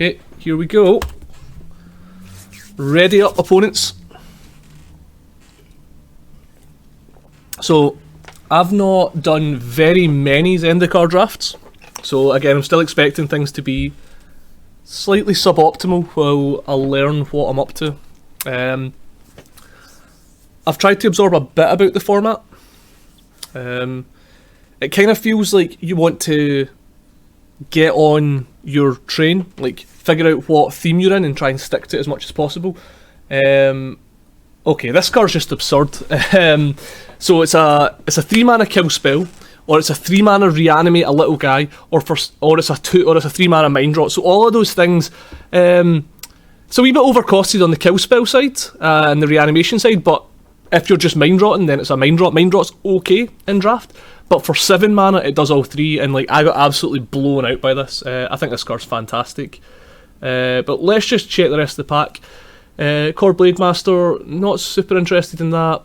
Okay, here we go. Ready up, opponents. So, I've not done very many Zendikar drafts. So again, I'm still expecting things to be slightly suboptimal while I learn what I'm up to. I've tried to absorb a bit about the format. It kind of feels like you want to get on your train, like figure out what theme you're in and try and stick to it as much as possible. Okay, this card's just absurd. So it's a 3-mana kill spell, or it's a 3-mana reanimate a little guy, or it's a 3-mana mind rot. So all of those things, it's a wee bit overcosted on the kill spell side and the reanimation side. But if you're just mind rotting, then it's a mind rot. Mind rot's okay in draft, but for 7 mana it does all 3, and like I got absolutely blown out by this. I think this card's fantastic. But let's just check the rest of the pack. Core Blade Master, not super interested in that.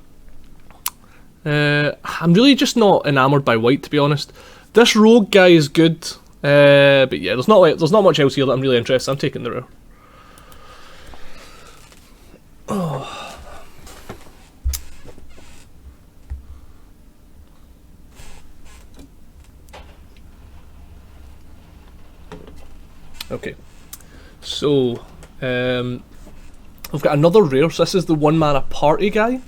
I'm really just not enamoured by white, to be honest. This rogue guy is good, but yeah, there's not much else here that I'm really interested in. I'm taking the rare. Oh. Okay, so we've got another rare. So this is the 1-mana party guy.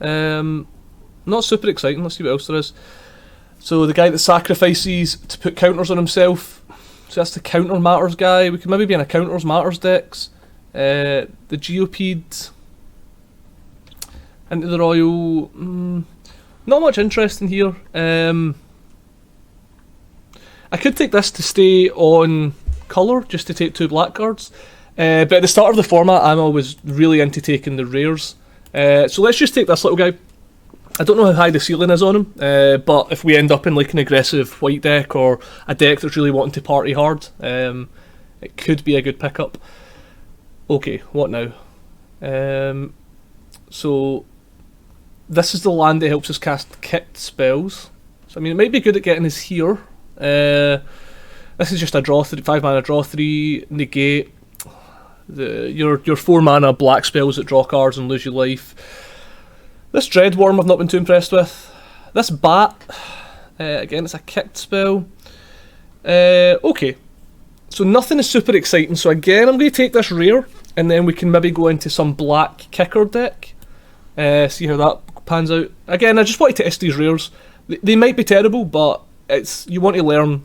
Not super exciting. Let's see what else there is. So the guy that sacrifices to put counters on himself. So that's the counter matters guy. We could maybe be in a counters matters decks. The Geopede into the Royal. Not much interest in here. I could take this to stay on colour, just to take 2 black cards. But at the start of the format, I'm always really into taking the rares. So let's just take this little guy. I don't know how high the ceiling is on him, but if we end up in like an aggressive white deck or a deck that's really wanting to party hard, it could be a good pickup. Okay, what now? So this is the land that helps us cast kicked spells. So I mean, it might be good at getting us here. This is just a draw 5-mana draw 3 negate. Your 4-mana black spells that draw cards and lose your life. This Dreadworm I've not been too impressed with. This Bat, again it's a kicked spell. Okay, so nothing is super exciting. So again I'm going to take this rare, and then we can maybe go into some black kicker deck. See how that pans out. Again, I just want to test these rares. They might be terrible, but you want to learn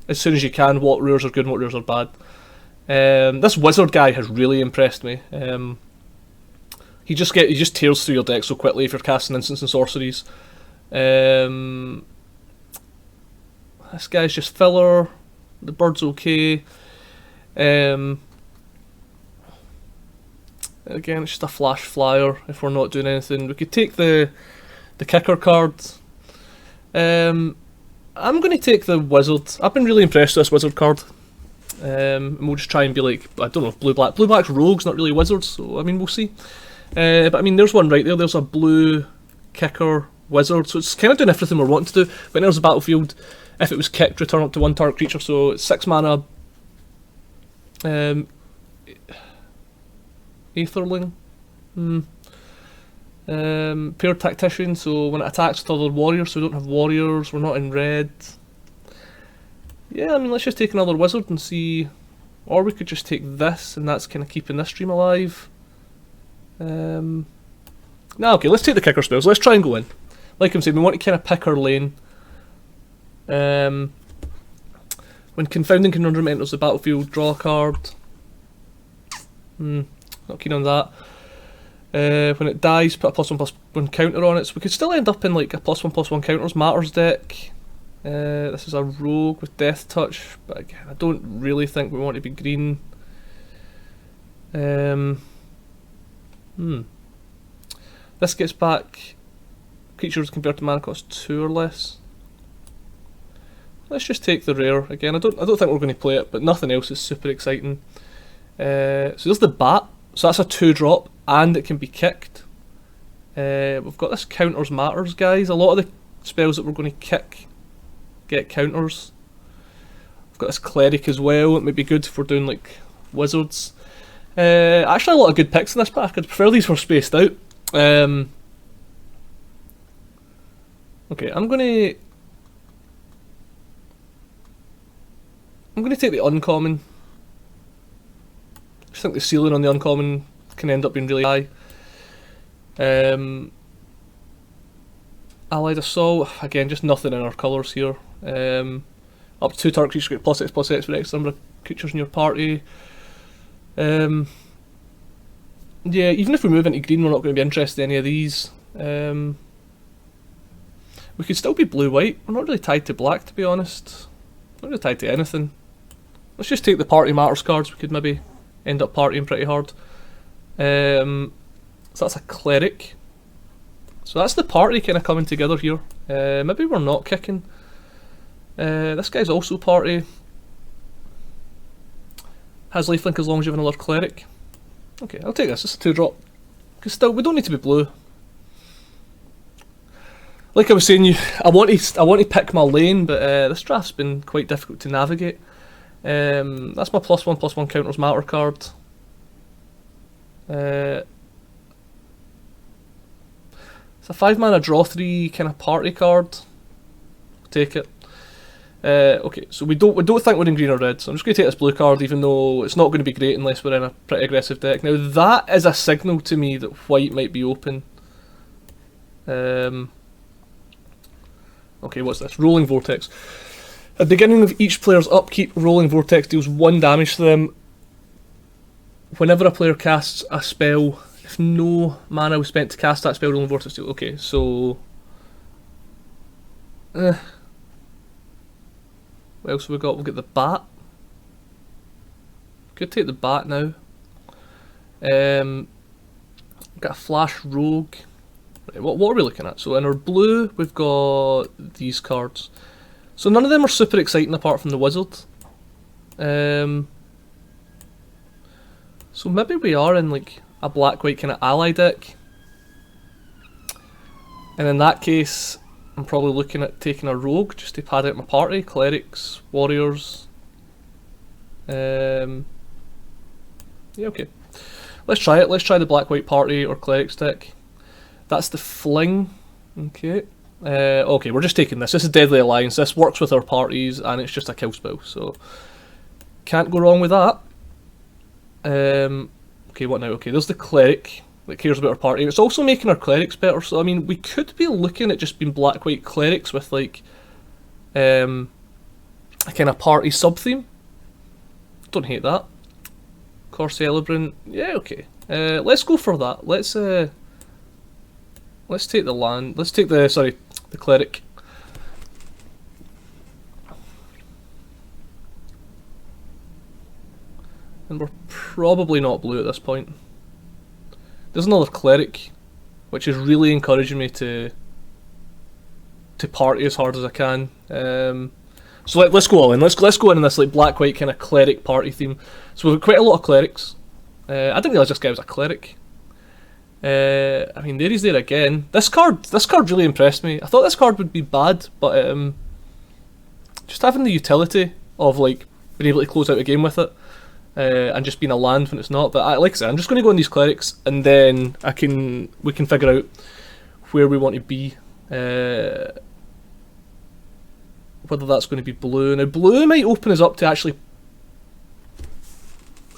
as soon as you can what rares are good and what rares are bad. This wizard guy has really impressed me. He just tears through your deck so quickly if you're casting instants and sorceries. This guy's just filler. The bird's okay. Again, it's just a flash flyer if we're not doing anything. We could take the kicker card. I'm going to take the wizard. I've been really impressed with this wizard card. And we'll just try and be like, I don't know, blue-black. Blue-black's rogues, not really wizards, so I mean, we'll see. But I mean, there's one right there. There's a blue kicker wizard, so it's kind of doing everything we're wanting to do. But there's a battlefield. If it was kicked, return up to 1 target creature, so it's 6 mana. Aetherling. Pure Tactician, so when it attacks with other warriors, so we don't have warriors, we're not in red. Yeah, I mean, let's just take another wizard and see. Or we could just take this, and that's kind of keeping this stream alive. Okay, let's take the kicker spells. Let's try and go in. Like I'm saying, we want to kind of pick our lane. When Confounding Conundrum enters the battlefield, draw a card. Not keen on that. When it dies, put a +1/+1 counter on it. So we could still end up in like a +1/+1 counters matters deck. This is a rogue with Death Touch, but again, I don't really think we want to be green. This gets back creatures converted to mana cost 2 or less. Let's just take the rare again. I don't think we're going to play it, but nothing else is super exciting. So there's the Bat. So that's a 2-drop, and it can be kicked. We've got this counters matters, guys. A lot of the spells that we're going to kick get counters. I've got this Cleric as well. It might be good if we're doing like wizards. Actually, a lot of good picks in this pack. I'd prefer these were spaced out. Okay, I'm gonna take the uncommon. I just think the ceiling on the uncommon can end up being really high. Allied Assault, again, just nothing in our colours here. Up to 2 target creatures get +6/+X for X number of creatures in your party. Yeah, even if we move into green, we're not going to be interested in any of these. We could still be blue-white. We're not really tied to black, to be honest. Not really tied to anything. Let's just take the Party Matters cards. We could maybe end up partying pretty hard. So that's a Cleric. So that's the party kind of coming together here. Maybe we're not kicking. This guy's also party. Has lifelink as long as you have another Cleric. Okay, I'll take this. It's a 2-drop. Because still, we don't need to be blue. Like I was saying, I want to pick my lane, but this draft's been quite difficult to navigate. That's my +1/+1 counters matter card. It's a 5-mana draw 3 kind of party card. Take it. Okay, so we don't think we're in green or red, so I'm just going to take this blue card, even though it's not going to be great unless we're in a pretty aggressive deck. Now that is a signal to me that white might be open. Okay, what's this? Rolling Vortex. At the beginning of each player's upkeep, Rolling Vortex deals 1 damage to them. Whenever a player casts a spell, if no mana was spent to cast that spell, Rolling Vortex deals. Okay, so what else have we got? We'll get the Bat. Could take the Bat now. Got a Flash Rogue. Right, what are we looking at? So in our blue, we've got these cards. So none of them are super exciting apart from the Wizard. So maybe we are in like a black-white kind of ally deck. And in that case, I'm probably looking at taking a Rogue just to pad out my party. Clerics, Warriors. Yeah, okay. Let's try it. Let's try the black-white party or Clerics deck. That's the Fling. Okay. Okay, we're just taking this. This is Deadly Alliance. This works with our parties, and it's just a kill spell, so can't go wrong with that. Okay, what now? Okay, there's the Cleric that cares about our party. It's also making our Clerics better, so I mean, we could be looking at just being black-white Clerics with like a kind of party sub-theme. Don't hate that. Core Celebrant. Yeah, okay. Let's go for that. Let's take the land. Let's take the the Cleric. And we're probably not blue at this point. There's another Cleric, which is really encouraging me to party as hard as I can. So let's go all in. Let's go in this like black-white kind of Cleric party theme. So we've got quite a lot of Clerics. I didn't realise this guy was a Cleric. I mean, there he's there again. This card really impressed me. I thought this card would be bad, but just having the utility of like being able to close out a game with it, and just being a land when it's not. But like I said, I'm just going to go on these Clerics, and then we can figure out where we want to be. Whether that's going to be blue. Now blue might open us up to actually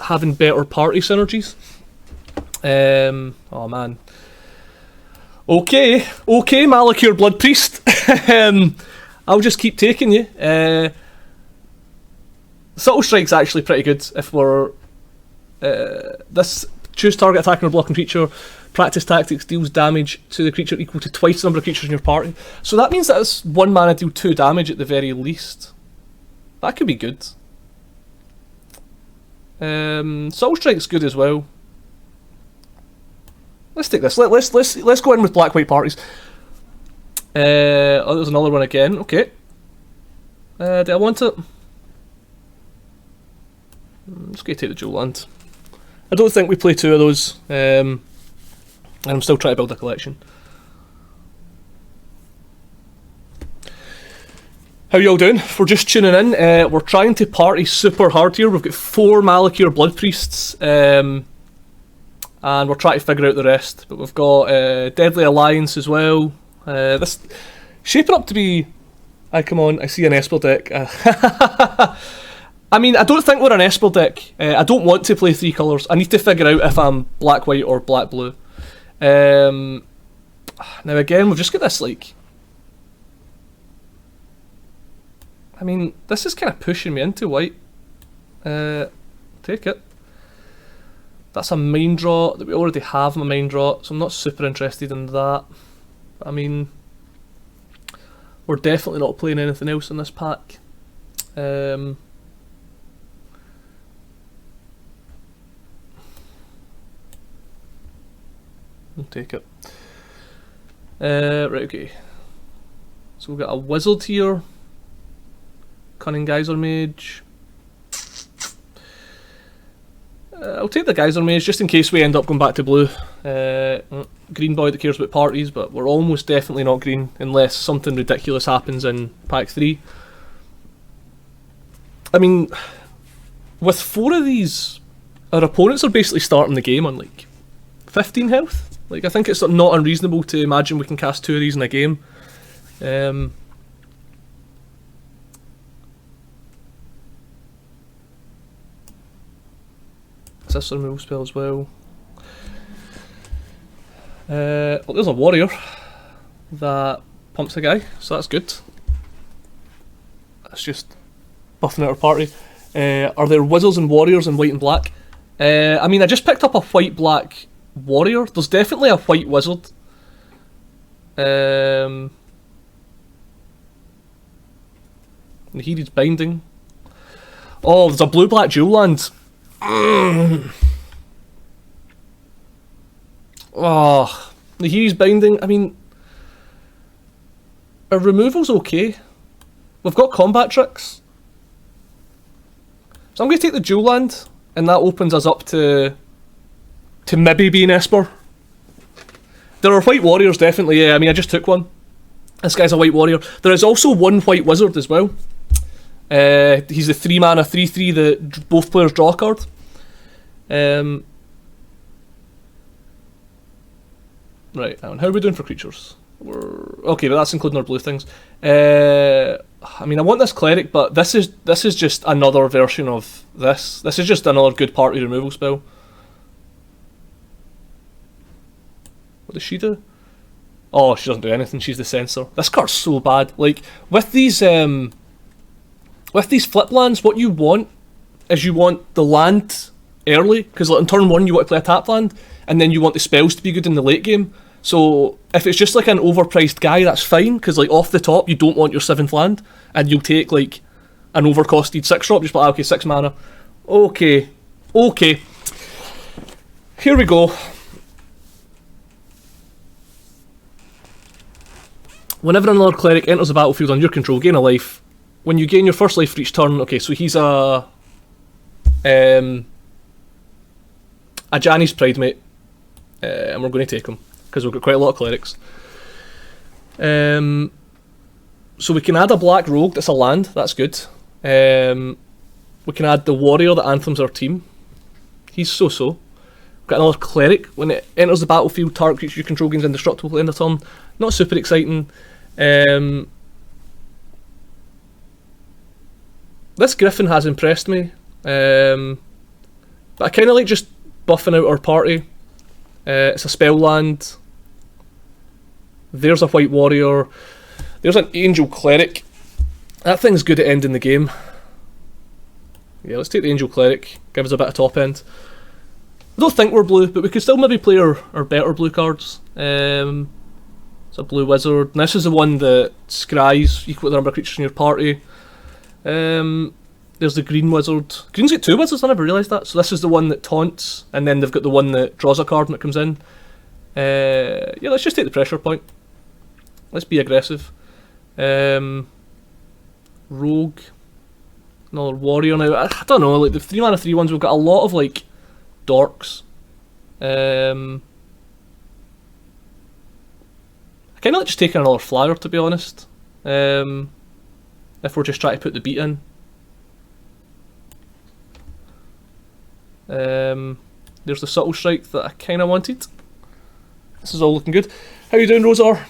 having better party synergies. Oh man. Okay, Malkir Blood-Priest. I'll just keep taking you. Subtle Strike's actually pretty good if we're this choose target attacking or blocking creature. Practice tactics deals damage to the creature equal to twice the number of creatures in your party. So that means that it's 1 mana deal 2 damage at the very least. That could be good. Subtle Strike's good as well. Let's take this. Let's go in with black-white parties. Oh, there's another one again. Okay. Do I want it? I'm just going to take the dual land. I don't think we play 2 of those. And I'm still trying to build a collection. How y'all doing? If we're just tuning in, we're trying to party super hard here. We've got 4 Malkir Blood-Priests, and we're trying to figure out the rest. But we've got Deadly Alliance as well. This shaping up to be... come on, I see an Esper deck. I mean, I don't think we're an Esper deck. I don't want to play 3 colours. I need to figure out if I'm black-white or black-blue. Now again, we've just got this, like... I mean, this is kind of pushing me into white. Take it. That's a main draw that we already have my main draw, so I'm not super interested in that. I mean, we're definitely not playing anything else in this pack. I'll take it. Right, okay. So we've got a wizard here. Cunning Geyser Mage. I'll take the Geyser Mage just in case we end up going back to blue. Green boy that cares about parties, but we're almost definitely not green unless something ridiculous happens in pack 3. I mean, with 4 of these, our opponents are basically starting the game on like 15 health. Like, I think it's not unreasonable to imagine we can cast 2 of these in a game. Is this a removal spell as well? Well, there's a warrior that pumps a guy, so that's good. That's just buffing out our party. Are there wizards and warriors in white and black? I mean, I just picked up a white-black warrior. There's definitely a white wizard. Nahiri's Binding. Oh, there's a blue-black dual land. Oh, Nahiri's Binding. I mean, our removal's okay. We've got combat tricks. So I'm going to take the dual land, and that opens us up to maybe being Esper. There are white warriors, definitely, yeah. I mean, I just took one. This guy's a white warrior. There is also one white wizard as well. He's the 3 mana 3/3 that both players draw a card. Right, and how are we doing for creatures? Okay, but that's including our blue things. I mean, I want this cleric, but this is just another version of this. This is just another good party removal spell. What does she do? Oh, she doesn't do anything. She's the censor. This card's so bad. Like, with these flip lands, what you want is you want the land early, because like, on turn 1 you want to play a tap land, and then you want the spells to be good in the late game. So if it's just like an overpriced guy, that's fine, because like off the top you don't want your 7th land, and you'll take like an overcosted 6-drop, just like, okay, 6 mana. Okay. Here we go. Whenever another cleric enters the battlefield on your control, gain a life. When you gain your first life for each turn, okay, so he's a Jani's Pridemate, and we're going to take him because we've got quite a lot of clerics. So we can add a black rogue. That's a land. That's good. We can add the warrior that anthems our team. He's so. We've got another cleric. When it enters the battlefield, target creature you control gains indestructible at the end of turn. Not super exciting. This Griffin has impressed me, but I kind of like just buffing out our party. It's a spell land. There's a white warrior. There's an angel cleric. That thing's good at ending the game. Yeah, let's take the angel cleric. Give us a bit of top end. I don't think we're blue, but we could still maybe play our better blue cards. It's a blue wizard. And this is the one that scries equal to the number of creatures in your party. There's the green wizard. Green's got 2 wizards, I never realised that. So this is the one that taunts, and then they've got the one that draws a card when it comes in. Yeah, let's just take the pressure point. Let's be aggressive. Rogue. Another warrior now. I don't know, like the 3 mana 3 ones, we've got a lot of like dorks. I kind of like just taking another flyer, to be honest. if we're just trying to put the beat in. There's the subtle strike that I kind of wanted. This is all looking good. How you doing, Rosar?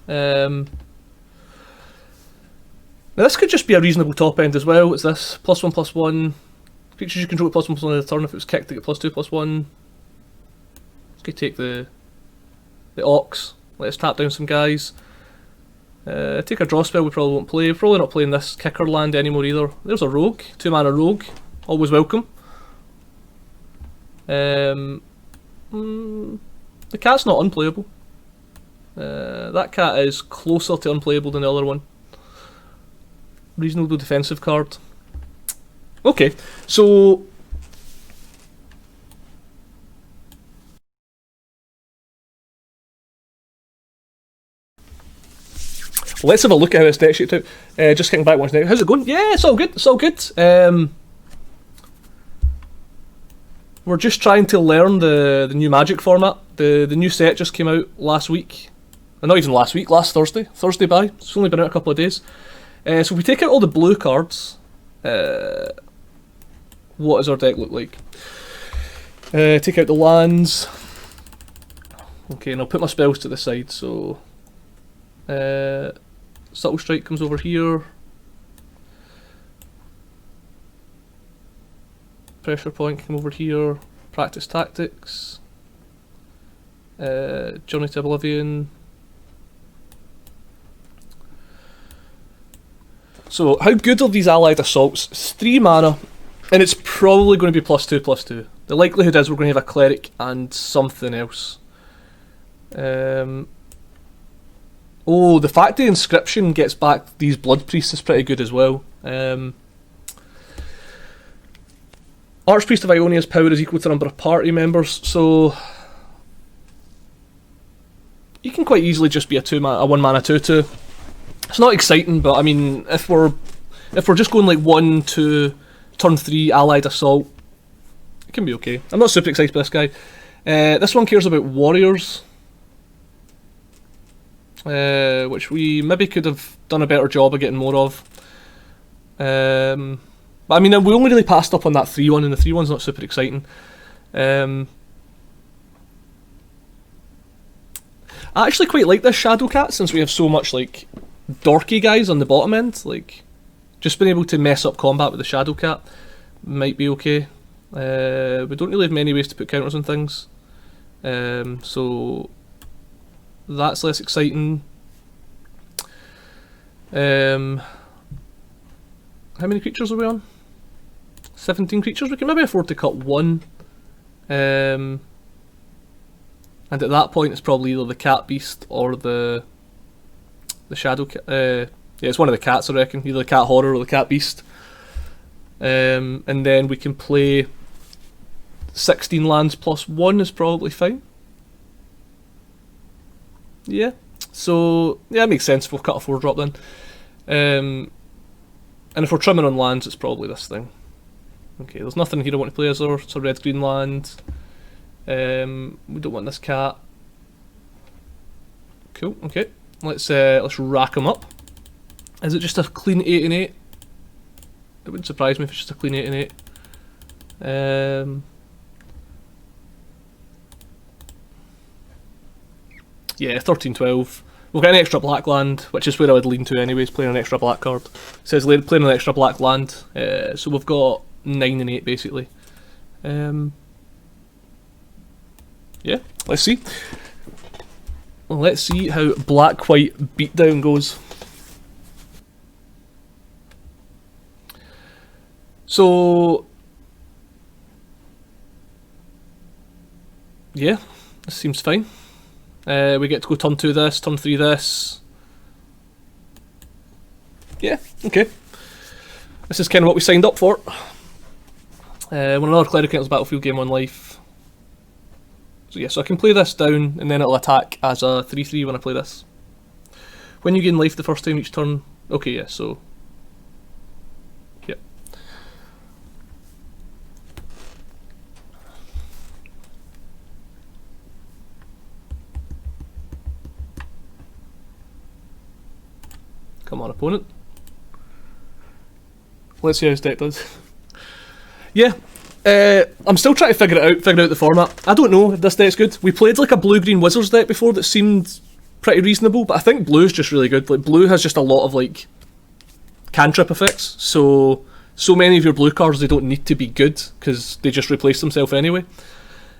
Now this could just be a reasonable top end as well. It's this +1/+1. Creatures you control at +1/+1 of the turn. If it was kicked, they get +2/+1. Okay, take the Ox. Let's tap down some guys. Take a draw spell we probably won't play. We're probably not playing this kicker land anymore either. There's a rogue. 2-mana rogue. Always welcome. The cat's not unplayable. That cat is closer to unplayable than the other one. Reasonable defensive card. Okay, so let's have a look at how this deck shaped out. Just kicking back once now. How's it going? Yeah, it's all good. It's all good. We're just trying to learn the new Magic format. The new set just came out last week. Not even last week, last Thursday. Thursday by. It's only been out a couple of days. So if we take out all the blue cards, what does our deck look like? Take out the lands. Okay, and I'll put my spells to the side. So Subtle Strike comes over here. Pressure Point can come over here. Practice Tactics. Journey to Oblivion. So how good are these allied assaults? It's 3 mana, and it's probably going to be +2/+2. The likelihood is we're going to have a cleric and something else. Oh, the fact the inscription gets back these Blood-Priests is pretty good as well. Archpriest of Ionia's power is equal to the number of party members, so you can quite easily just be a 1-mana 2/2. It's not exciting, but I mean, if we're just going like 1/2 turn 3 allied assault, it can be okay. I'm not super excited by this guy. This one cares about warriors, which we maybe could have done a better job of getting more of. But I mean, we only really passed up on that 3-1, and the 3-1's not super exciting. I actually quite like this Shadow Cat, since we have so much like dorky guys on the bottom end. Like, just being able to mess up combat with the Shadow Cat might be okay. We don't really have many ways to put counters on things, so that's less exciting. How many creatures are we on? 17 creatures. We can maybe afford to cut one. And at that point it's probably either the Cat Beast or the Shadow Cat. Yeah, it's one of the cats, I reckon. Either the Cat Horror or the Cat Beast. And then we can play 16 lands +1 is probably fine. Yeah. So, yeah, it makes sense if we'll cut a 4-drop then. And if we're trimming on lands, it's probably this thing. Okay, there's nothing here I want to play as or it's a red-green land. We don't want this cat. Cool, okay. Let's rack them up. Is it just a clean 8 and 8? It wouldn't surprise me if it's just a clean 8 and 8. Yeah, 13-12. We'll get an extra black land, which is where I would lean to anyways, playing an extra black card. It says playing an extra black land, so we've got 9 and 8 basically. Yeah, let's see. Let's see how black-white beatdown goes. So, yeah, this seems fine. We get to go turn 2 this, turn 3 this. Yeah, okay. This is kind of what we signed up for. When another cleric enters the battlefield, gain 1 life. So yeah, so I can play this down and then it'll attack as a 3/3 when I play this. When you gain life the first time each turn. Okay, yeah, so. Yep. Come on, opponent. Let's see how his deck does. Yeah, I'm still trying to figure out the format. I don't know if this deck's good. We played like a blue-green Wizards deck before that seemed pretty reasonable, but I think blue's just really good. Like blue has just a lot of like cantrip effects, so many of your blue cards, they don't need to be good because they just replace themselves anyway.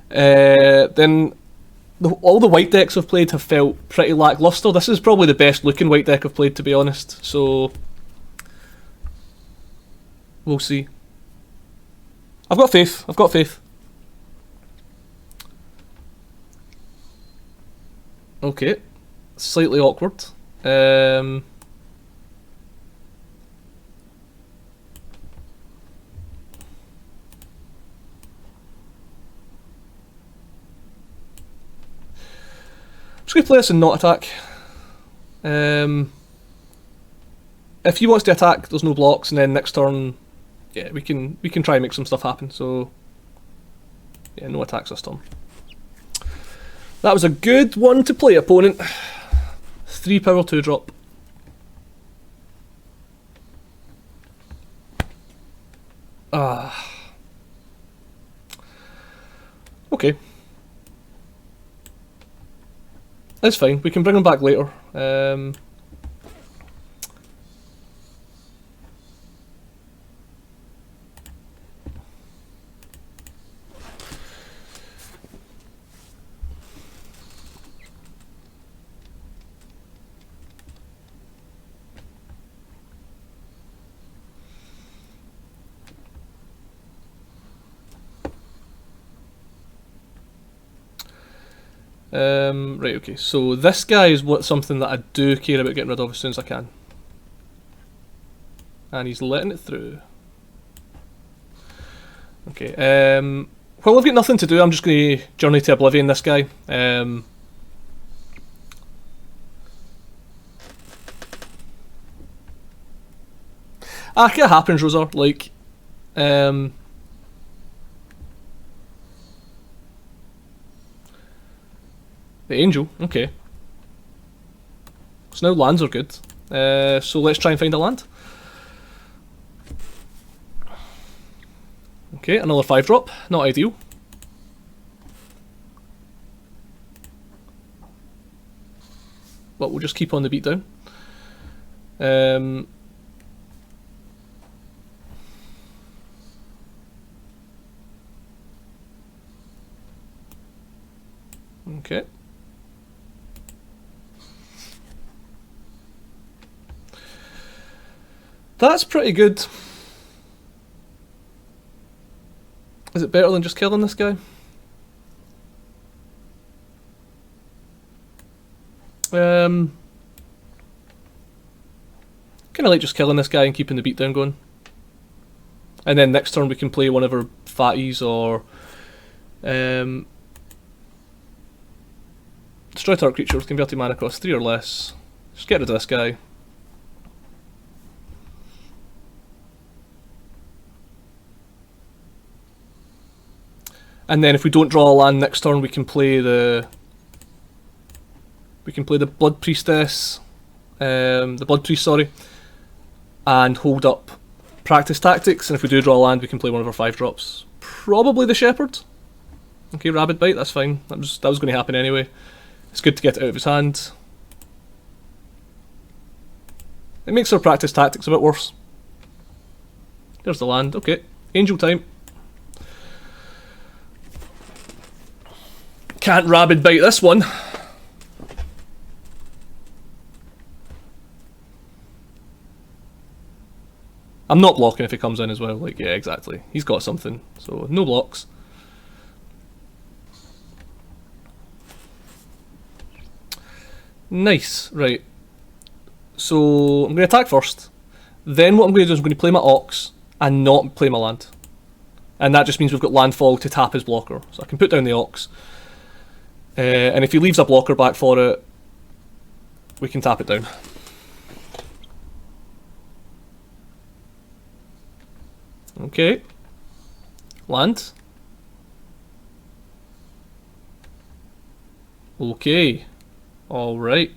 Then all the white decks I've played have felt pretty lackluster. This is probably the best looking white deck I've played, to be honest, so we'll see. I've got faith. Okay. Slightly awkward. I'm just going to play this and not attack. If he wants to attack, there's no blocks, and then next turn, yeah, we can try and make some stuff happen. So, yeah, no attacks this turn. That was a good one to play, opponent. 3 power 2-drop. Okay. That's fine, we can bring him back later. Right, okay, so this guy is something that I do care about getting rid of as soon as I can. And he's letting it through. Okay, well, I've got nothing to do, I'm just going to Journey to Oblivion this guy. That kind of happens, Rosa, like, the Angel, okay. So now lands are good. So let's try and find a land. Okay, another 5-drop, not ideal. But we'll just keep on the beatdown. Okay. That's pretty good. Is it better than just killing this guy? Kind of like just killing this guy and keeping the beatdown going. And then next turn we can play one of our fatties or destroy target creature with converted mana cost 3 or less. Just get rid of this guy. And then if we don't draw a land next turn, we can play the Blood-Priestess, the Blood-Priest, sorry, and hold up Practice Tactics. And if we do draw a land, we can play one of our 5-drops. Probably the Shepherd. Okay, Rabid Bite, that's fine. That was going to happen anyway. It's good to get it out of his hand. It makes our Practice Tactics a bit worse. There's the land. Okay, Angel time. Can't Rabid Bite this one. I'm not blocking if he comes in as well. Like, yeah, exactly. He's got something. So, no blocks. Nice. Right. So, I'm going to attack first. Then what I'm going to do is I'm going to play my Ox and not play my land. And that just means we've got landfall to tap his blocker. So I can put down the Ox. And if he leaves a blocker back for it, we can tap it down. Okay. Land. Okay. Alright.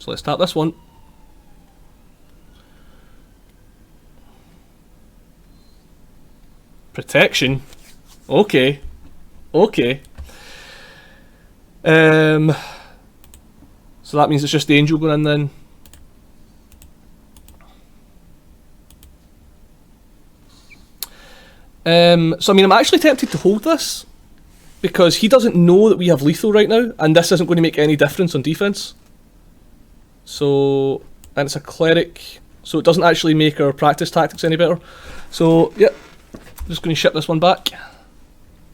So let's tap this one. Protection. Okay. Okay. So that means it's just the angel going in then. So I mean, I'm actually tempted to hold this because he doesn't know that we have lethal right now, and this isn't going to make any difference on defense. So, and it's a cleric, so it doesn't actually make our practice tactics any better. So, yep, I'm just going to ship this one back.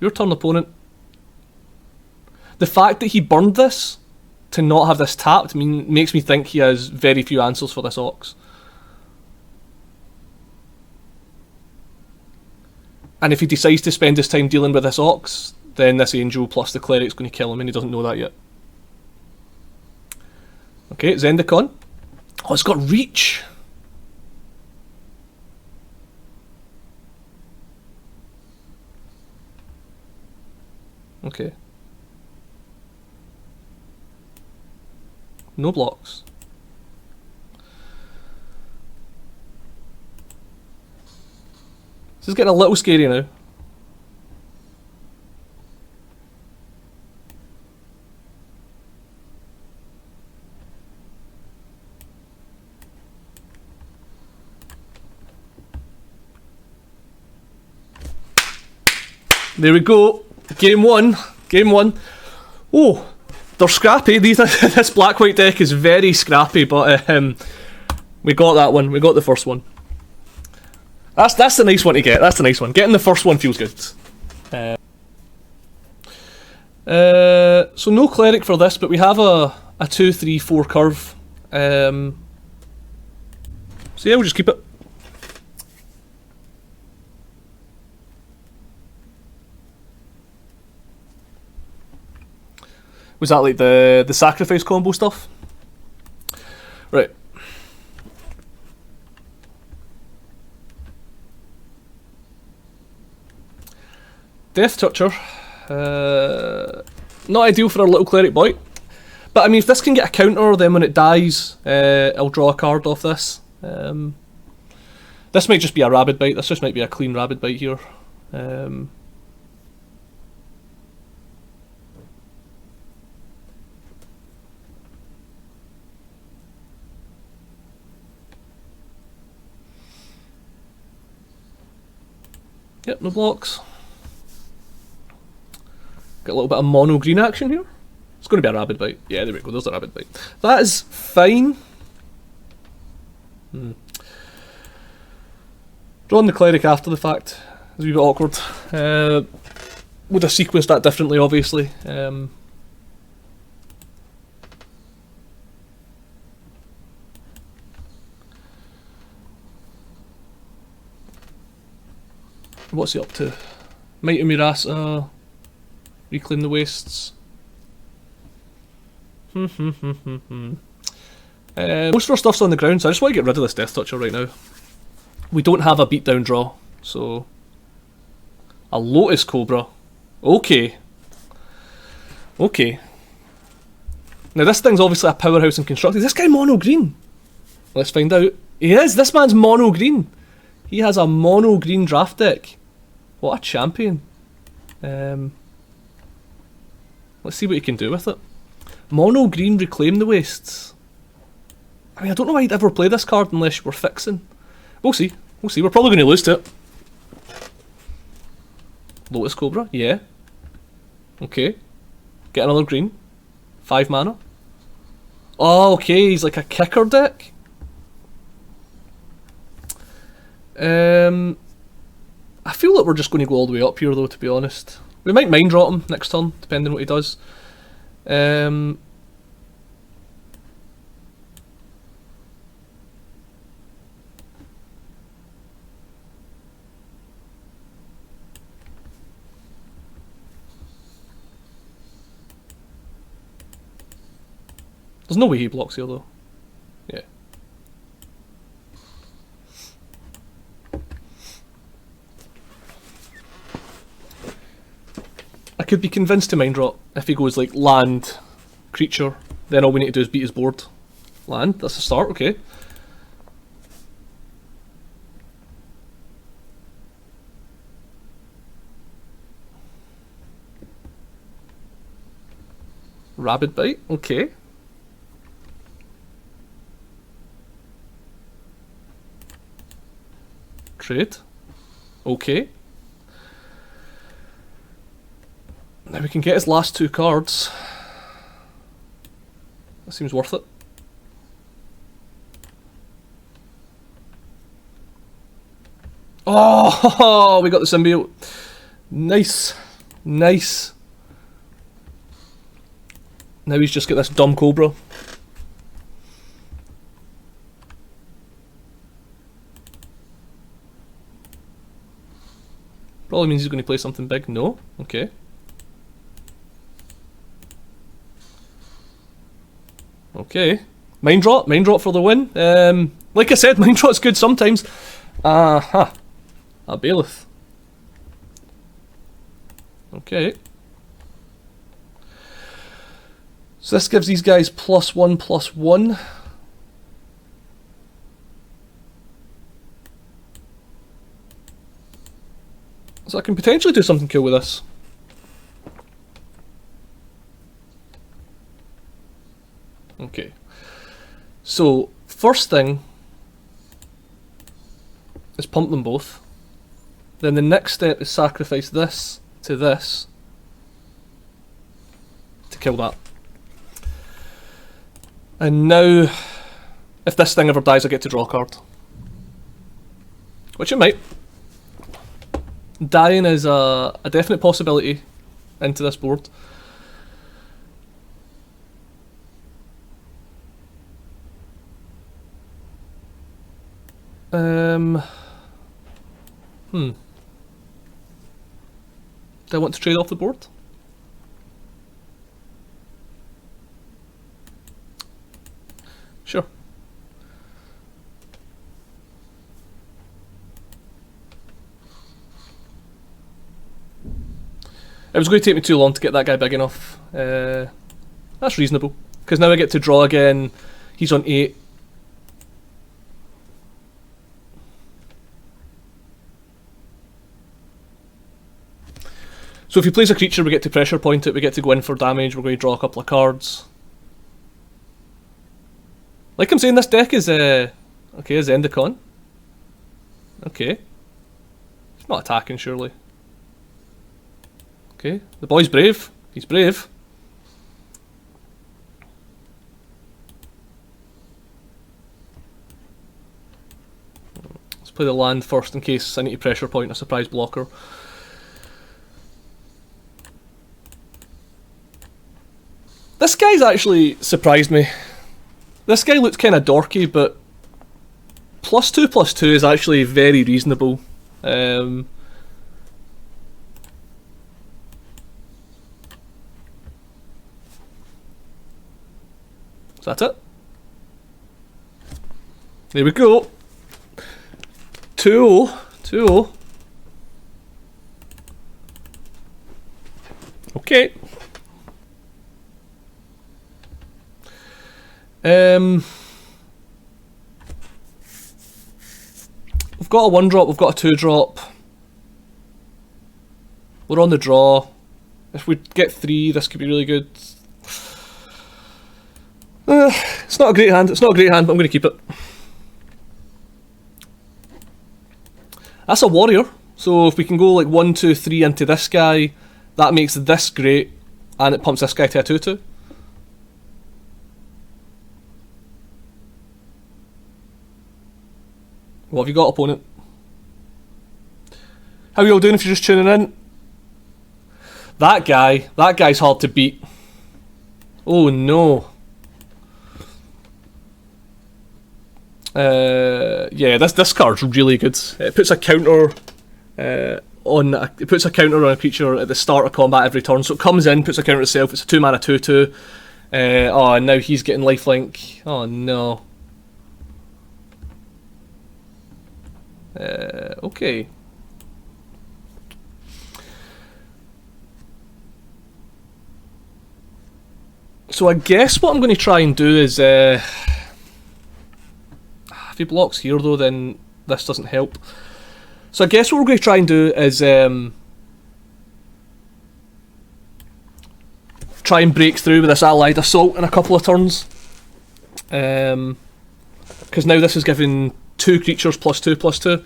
Your turn, opponent. The fact that he burned this to not have this tapped makes me think he has very few answers for this Ox. And if he decides to spend his time dealing with this Ox, then this Angel plus the Cleric's going to kill him, and he doesn't know that yet. Okay, Zendikar. Oh, it's got reach. Okay. No blocks. This is getting a little scary now. There we go. Game one. Game one. Oh, they're scrappy. This black-white deck is very scrappy, but we got that one. We got the first one. That's the nice one to get. That's the nice one. Getting the first one feels good. So no cleric for this, but we have a 2-3-4 curve. So yeah, we'll just keep it. Was that like the sacrifice combo stuff? Right. Death Toucher. Not ideal for our little cleric boy. But I mean, if this can get a counter, then when it dies, I'll draw a card off this. This might just be a Rabid Bite. This just might be a clean Rabid Bite here. Yep, no blocks. Got a little bit of mono green action here. It's going to be a Rabid Bite. Yeah, there we go, there's a Rabid Bite. That is fine. Drawing the cleric after the fact is a wee bit awkward. Would have sequenced that differently, obviously. What's he up to? Mighty Mirasa. Reclaim the Wastes. Most of our stuff's on the ground, so I just want to get rid of this Death Toucher right now. We don't have a beatdown draw, so... A Lotus Cobra. Okay. Okay. Now this thing's obviously a powerhouse in constructed. Is this guy mono green? Let's find out. He is! This man's mono green! He has a mono green draft deck. What a champion. Let's see what he can do with it. Mono green, Reclaim the Wastes. I mean, I don't know why he'd ever play this card unless we're fixing. We'll see. We'll see. We're probably going to lose to it. Lotus Cobra, yeah. Okay. Get another green. 5 mana. Oh, okay. He's like a kicker deck. I feel like we're just going to go all the way up here, though, to be honest. We might mind rot him next turn, depending on what he does. There's no way he blocks here, though. Yeah. I could be convinced to mind rot if he goes like land, creature, then all we need to do is beat his board. Land, that's a start, okay. Rabid Bite, okay. Trade, okay. Now we can get his last 2 cards. That seems worth it. Oh, we got the symbiote. Nice. Nice. Now he's just got this dumb cobra. Probably means he's going to play something big. No? Okay. Okay. Mind drop for the win. Like I said, mind drop's good sometimes. Aha. A bailiff. Okay. So this gives these guys +1/+1. So I can potentially do something cool with this. Okay. So first thing is pump them both. Then the next step is sacrifice this to this to kill that. And now, if this thing ever dies, I get to draw a card. Which it might. Dying is a definite possibility into this board. Do I want to trade off the board? Sure. It was going to take me too long to get that guy big enough. That's reasonable. Because now I get to draw again. He's on 8. So if he plays a creature, we get to pressure point it, we get to go in for damage, we're going to draw a couple of cards. Like I'm saying, this deck is, okay, a Zendikar. Okay. He's not attacking, surely. Okay, the boy's brave. He's brave. Let's play the land first in case I need to pressure point a surprise blocker. This guy's actually surprised me. This guy looks kind of dorky, but +2/+2 is actually very reasonable. Is that it? There we go. 2-0. 2-0. Okay. We've got a 1-drop, we've got a 2-drop. We're on the draw. If we get 3, this could be really good. It's not a great hand, but I'm going to keep it. That's a warrior, so if we can go like 1, 2, 3 into this guy, that makes this great, and it pumps this guy to a 2/2. What have you got, opponent? How are you all doing if you're just tuning in? That guy's hard to beat. Oh no. Yeah, this card's really good. It puts a counter on a creature at the start of combat every turn. So it comes in, puts a counter itself. It's a 2-mana 2/2. Oh, and now he's getting lifelink. Oh no. Okay. So I guess what I'm going to try and do is If he blocks here though, then this doesn't help. So I guess what we're going to try and do is try and break through with this allied assault in a couple of turns. Because now this is giving 2 creatures +2/+2.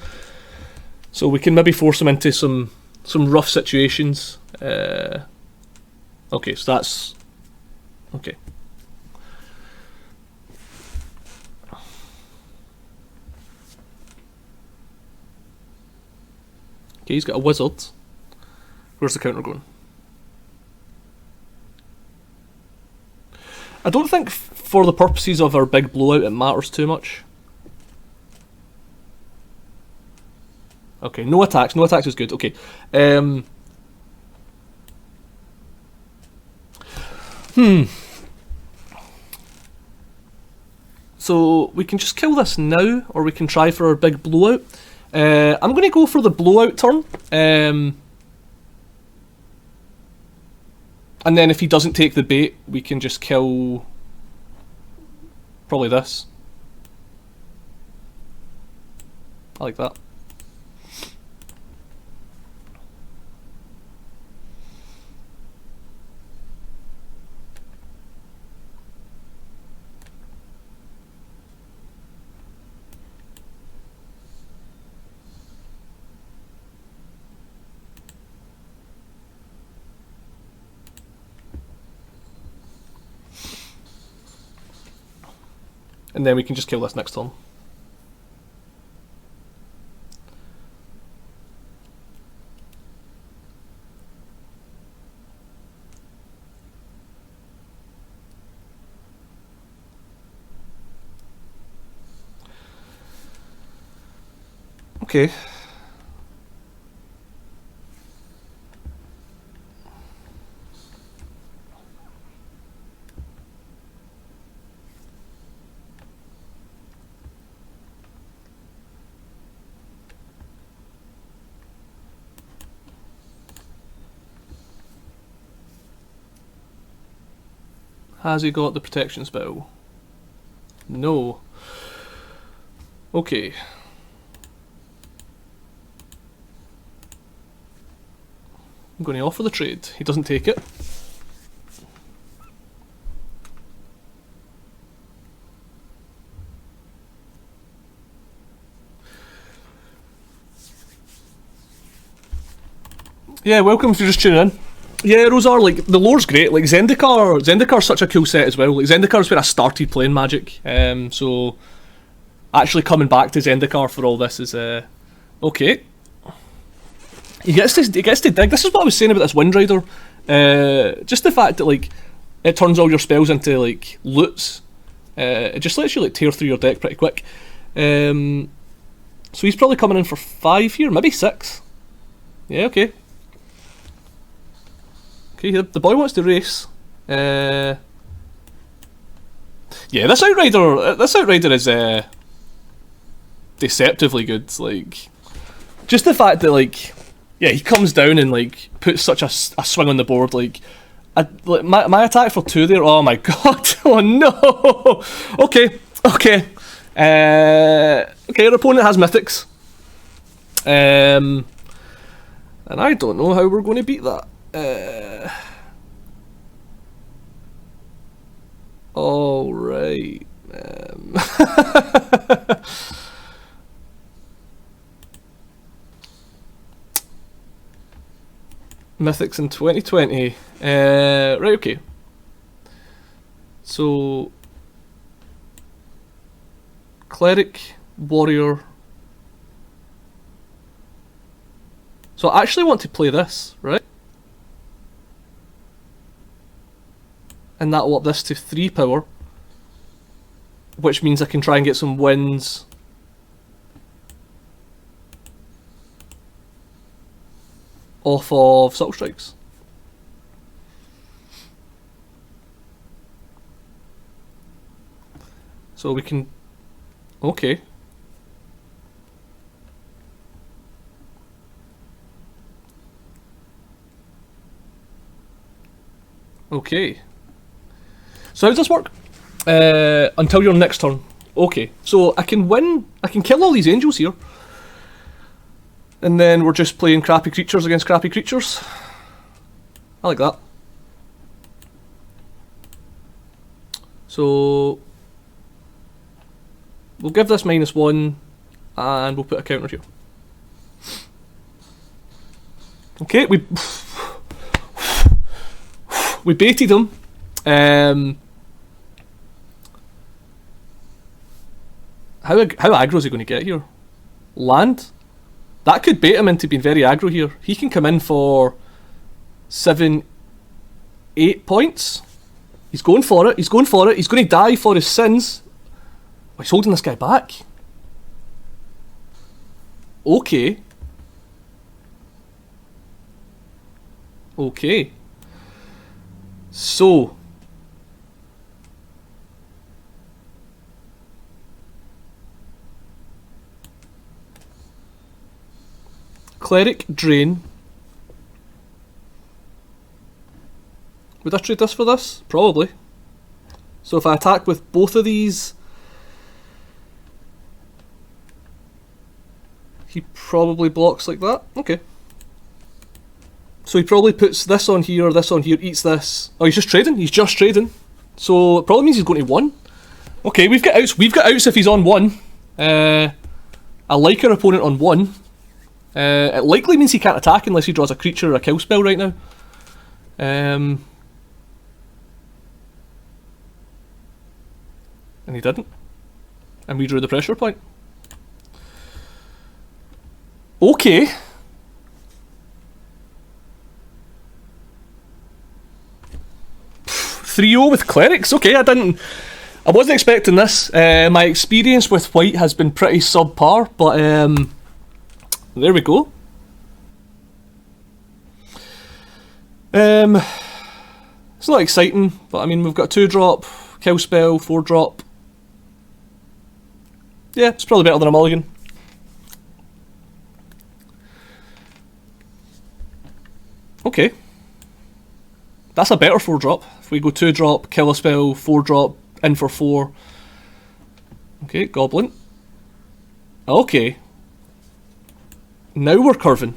So we can maybe force them into some rough situations. Okay, so that's... Okay. Okay, he's got a wizard. Where's the counter going? I don't think for the purposes of our big blowout it matters too much. Okay, no attacks. No attacks is good. Okay. So we can just kill this now, or we can try for our big blowout. I'm going to go for the blowout turn. And then if he doesn't take the bait, we can just kill probably this. I like that. And then we can just kill this next turn. Okay. Has he got the protection spell? No. Okay. I'm going to offer the trade. He doesn't take it. Yeah, welcome if you're just tuning in. Yeah, Rosar, like, the lore's great. Like, Zendikar's such a cool set as well. Like, Zendikar's where I started playing Magic. So, actually coming back to Zendikar for all this is, okay. He gets to dig. This is what I was saying about this Windrider. Just the fact that, like, it turns all your spells into, like, loots. It just lets you, like, tear through your deck pretty quick. So he's probably coming in for 5 here, maybe 6. Yeah, okay. Okay, the boy wants to race. Yeah, this Outrider is deceptively good. Like, just the fact that, like, yeah, he comes down and, like, puts such a swing on the board. Like my attack for 2 there. Oh my god! Oh no! Okay. Okay, our opponent has mythics. And I don't know how we're going to beat that. All right. Mythics in 2020. Right, okay. So, Cleric, Warrior. So I actually want to play this, right? And that'll up this to 3 power, which means I can try and get some wins off of Subtle Strikes. So we can... Okay. Okay. So how does this work? Until your next turn, Okay, so I can win. I can kill all these angels here. And then we're just playing crappy creatures against crappy creatures. I like that. So we'll give this -1 and we'll put a counter here. Okay, we baited him. How aggro is he going to get here? Land? That could bait him into being very aggro here. He can come in for 7, 8 points. He's going for it. He's going for it. He's going to die for his sins. Oh, he's holding this guy back. Okay. Okay. So. Cleric, drain. Would I trade this for this? Probably. So if I attack with both of these, he probably blocks like that. Okay. So he probably puts this on here, eats this. Oh, he's just trading. He's just trading. So it probably means he's going to 1. Okay, we've got outs. We've got outs if he's on 1. I like our opponent on 1. It likely means he can't attack unless he draws a creature or a kill spell right now. And he didn't. And we drew the pressure point. Okay. Pff, 3-0 with Clerics. Okay, I wasn't expecting this. My experience with White has been pretty subpar, but there we go. It's not exciting, but I mean we've got 2-drop, kill spell, 4-drop. Yeah, it's probably better than a mulligan. Okay. That's a better 4-drop. If we go 2-drop, kill a spell, 4-drop, in for 4. Okay, goblin. Okay. Now we're curving.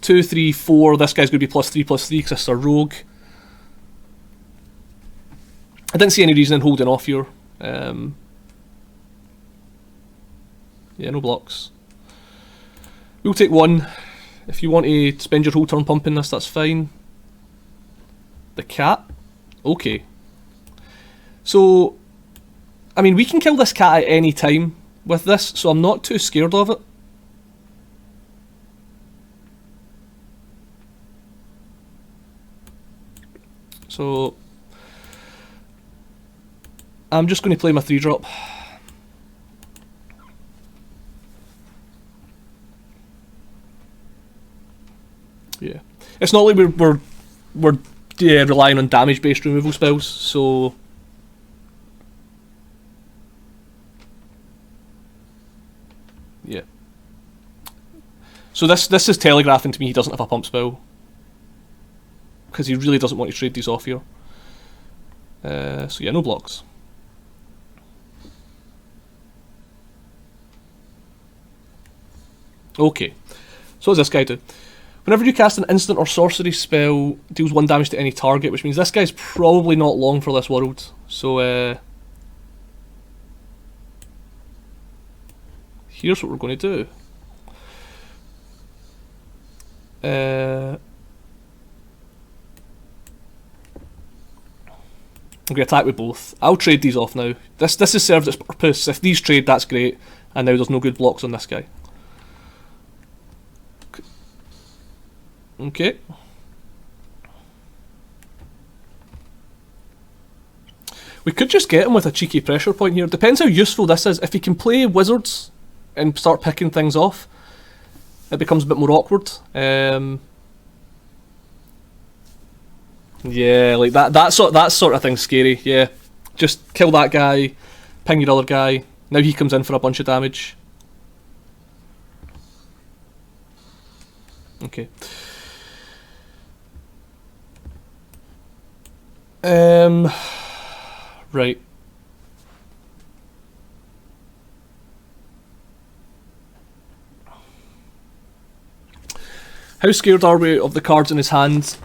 2, 3, 4. This guy's going to be +3/+3 because it's a rogue. I didn't see any reason in holding off here. Yeah, no blocks. We'll take 1. If you want to spend your whole turn pumping this, that's fine. The cat? Okay. So, I mean, we can kill this cat at any time with this, so I'm not too scared of it. So, I'm just going to play my 3-drop. Yeah, it's not like we're relying on damage-based removal spells, so yeah. So this is telegraphing to me he doesn't have a pump spell because he really doesn't want to trade these off here. So yeah, no blocks. Okay, so what does this guy do? Whenever you cast an instant or sorcery spell, deals 1 damage to any target, which means this guy's probably not long for this world. So, here's what we're going to do. I'm going to attack with both. I'll trade these off now. This has served its purpose. If these trade, that's great. And now there's no good blocks on this guy. Okay. We could just get him with a cheeky pressure point here. Depends how useful this is. If he can play wizards and start picking things off, it becomes a bit more awkward. Yeah, like that sort of thing's scary. Yeah, just kill that guy, ping your other guy. Now he comes in for a bunch of damage. Okay. Right. How scared are we of the cards in his hand?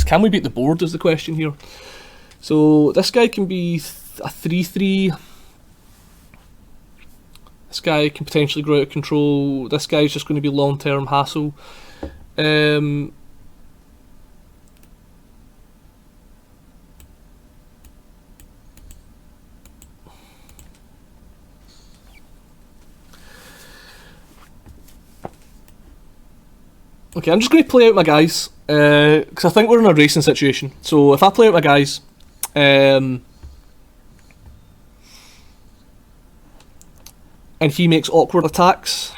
Can we beat the board is the question here. So this guy can be a 3/3. This guy can potentially grow out of control. This guy's just going to be long-term hassle. Okay, I'm just going to play out my guys, because I think we're in a racing situation. So if I play out my guys, and he makes awkward attacks,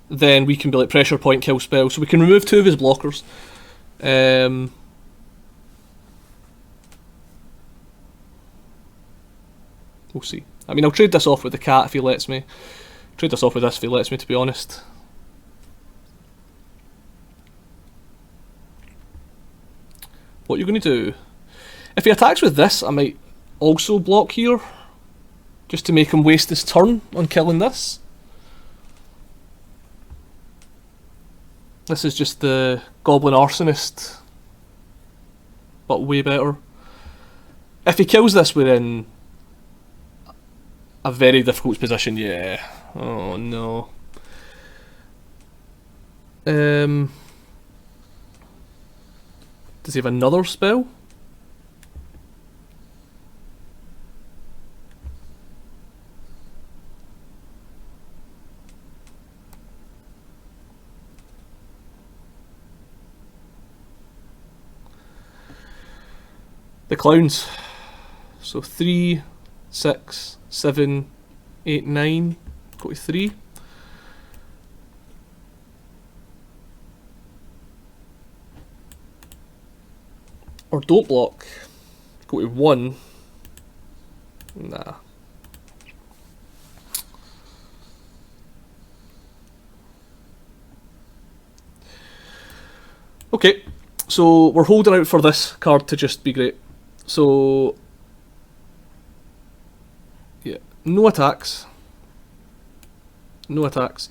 then we can be like pressure point, kill spell. So we can remove 2 of his blockers. We'll see. I mean, I'll trade this off with the cat if he lets me. Trade this off with this if he lets me, to be honest. What are you going to do? If he attacks with this, I might also block here, just to make him waste his turn on killing this. This is just the Goblin Arsonist, but way better. If he kills this, we're in a very difficult position, yeah. Oh no. Does he have another spell? The clowns. So 3, 6, 7, 8, 9. Go to 3. Or don't block. Go to 1. Nah. Okay, so we're holding out for this card to just be great. So yeah, no attacks. No attacks.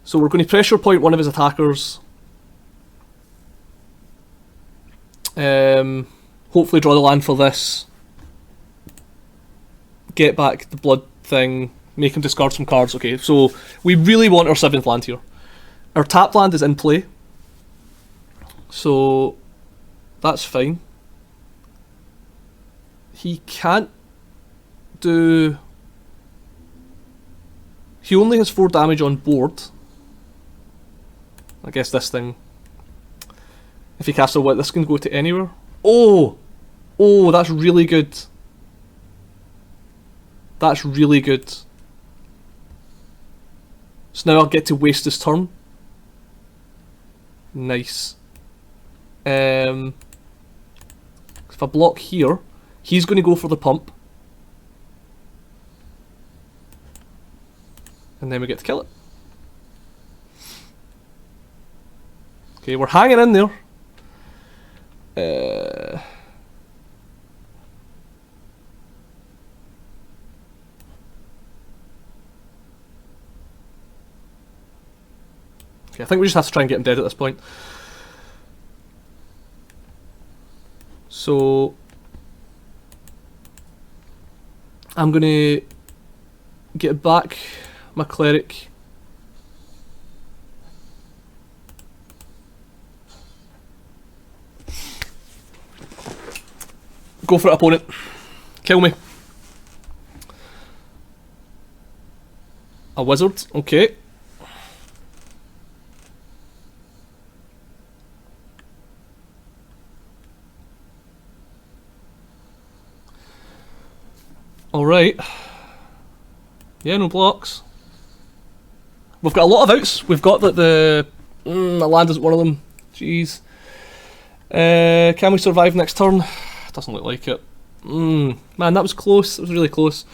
So we're going to pressure point one of his attackers. Hopefully draw the land for this. Get back the blood thing. Make him discard some cards. Okay, so we really want our 7th land here. Our tap land is in play. So that's fine. He can't do... He only has 4 damage on board. I guess this thing... If he casts a wit, this can go to anywhere. Oh! Oh, that's really good. That's really good. So now I'll get to waste this turn. Nice. If I block here, he's going to go for the pump. And then we get to kill it. Okay, we're hanging in there. Okay, I think we just have to try and get him dead at this point. So I'm gonna get back my cleric. Go for it, opponent. Kill me. A wizard, okay. Alright. Yeah, no blocks. We've got a lot of outs. We've got that the land isn't one of them. Jeez. Can we survive next turn? Doesn't look like it. Man, that was close. It was really close.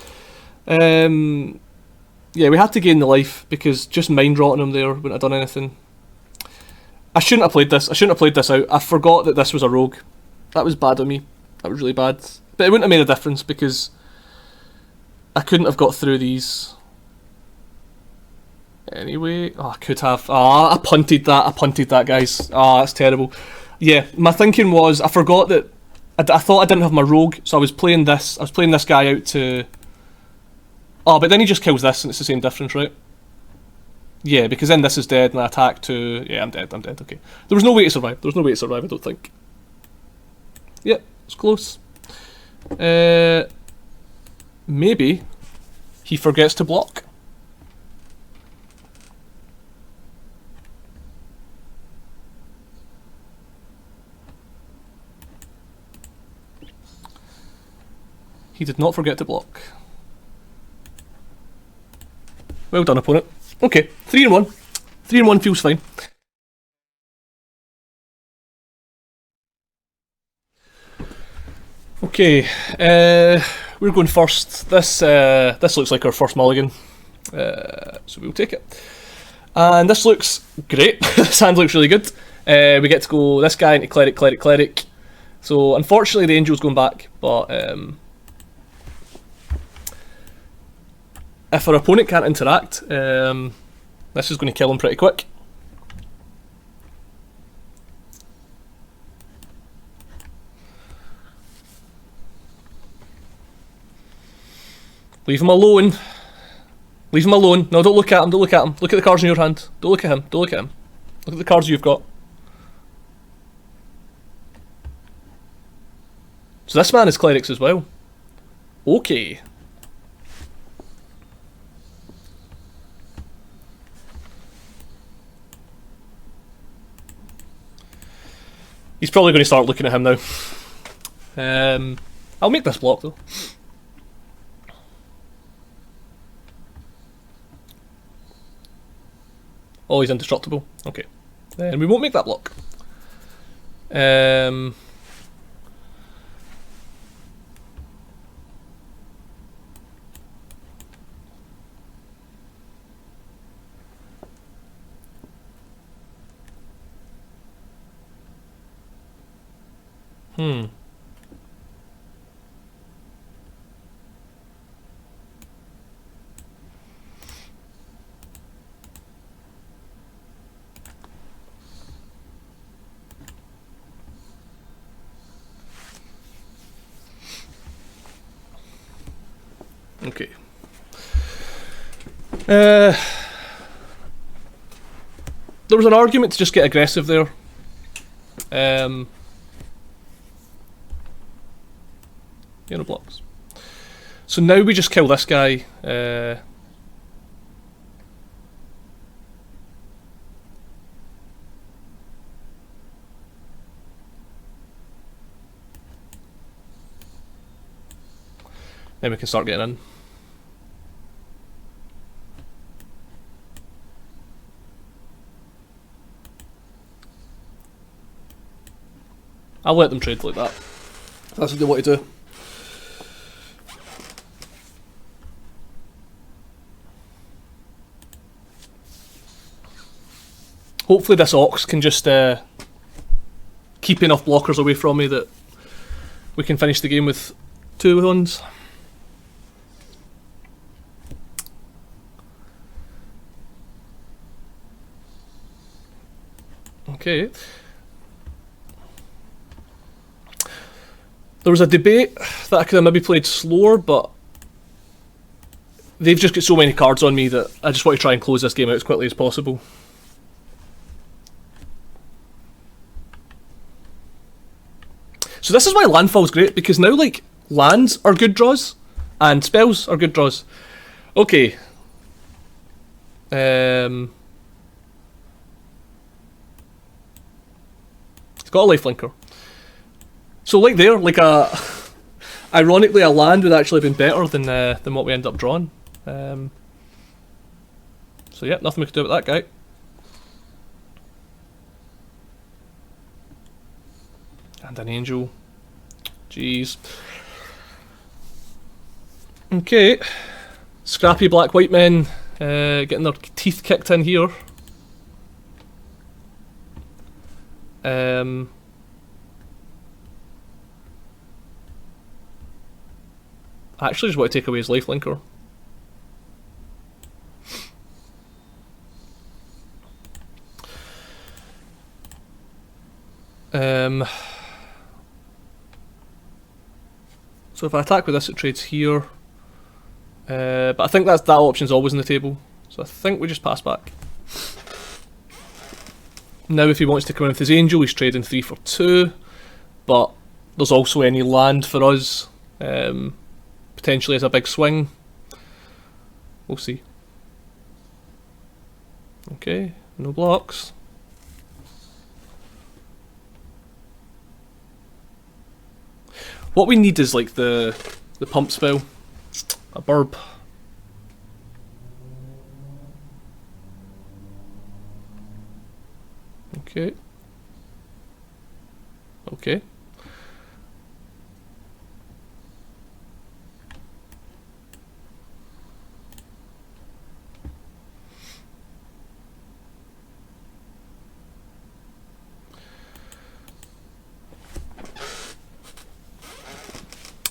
Yeah, we had to gain the life because just mind rotting him there wouldn't have done anything. I shouldn't have played this. I shouldn't have played this out. I forgot that this was a rogue. That was bad of me. That was really bad. But it wouldn't have made a difference because I couldn't have got through these. Anyway, oh, I could have. Ah, I punted that, guys. Ah, that's terrible. Yeah, my thinking was I forgot that I thought I didn't have my rogue, so I was playing this. I was playing this guy out to. Oh, but then he just kills this, and it's the same difference, right? Yeah, because then this is dead, and I attack to. Yeah, I'm dead. Okay. There was no way to survive. I don't think. Yeah, it's close. Maybe he forgets to block. He did not forget to block. Well done, opponent. Okay, 3-1. 3-1 feels fine. Okay, we're going first. This looks like our first mulligan, so we'll take it. And this looks great. This hand looks really good. We get to go this guy into cleric. So unfortunately the angel's going back, but if our opponent can't interact, this is going to kill him pretty quick. Leave him alone. No, don't look at him. Look at the cards in your hand. Don't look at him. Look at the cards you've got. So this man is clerics as well. Okay. He's probably going to start looking at him now. I'll make this block though. Oh, he's indestructible. Okay. Then we won't make that block. Okay. There was an argument to just get aggressive there. Yeah, no blocks. So now we just kill this guy. Then we can start getting in. I'll let them trade like that. That's what they want to do. Hopefully this Ox can just keep enough blockers away from me that we can finish the game with 2 ones. Okay. There was a debate that I could have maybe played slower, but they've just got so many cards on me that I just want to try and close this game out as quickly as possible. So this is why landfall's great, because now like lands are good draws and spells are good draws. Okay. He's got a lifelinker. So like there, like ironically a land would actually have been better than what we end up drawing. So yeah, nothing we could do about that guy. And an angel. Jeez. Okay. Scrappy black white men getting their teeth kicked in here. I actually just want to take away his lifelinker. So if I attack with this, it trades here. But I think that option's always on the table. So I think we just pass back. Now if he wants to come in with his angel, he's trading 3 for 2. But there's also any land for us. Potentially as a big swing. We'll see. Okay, no blocks. What we need is like the pump spell. A burb. Okay. Okay.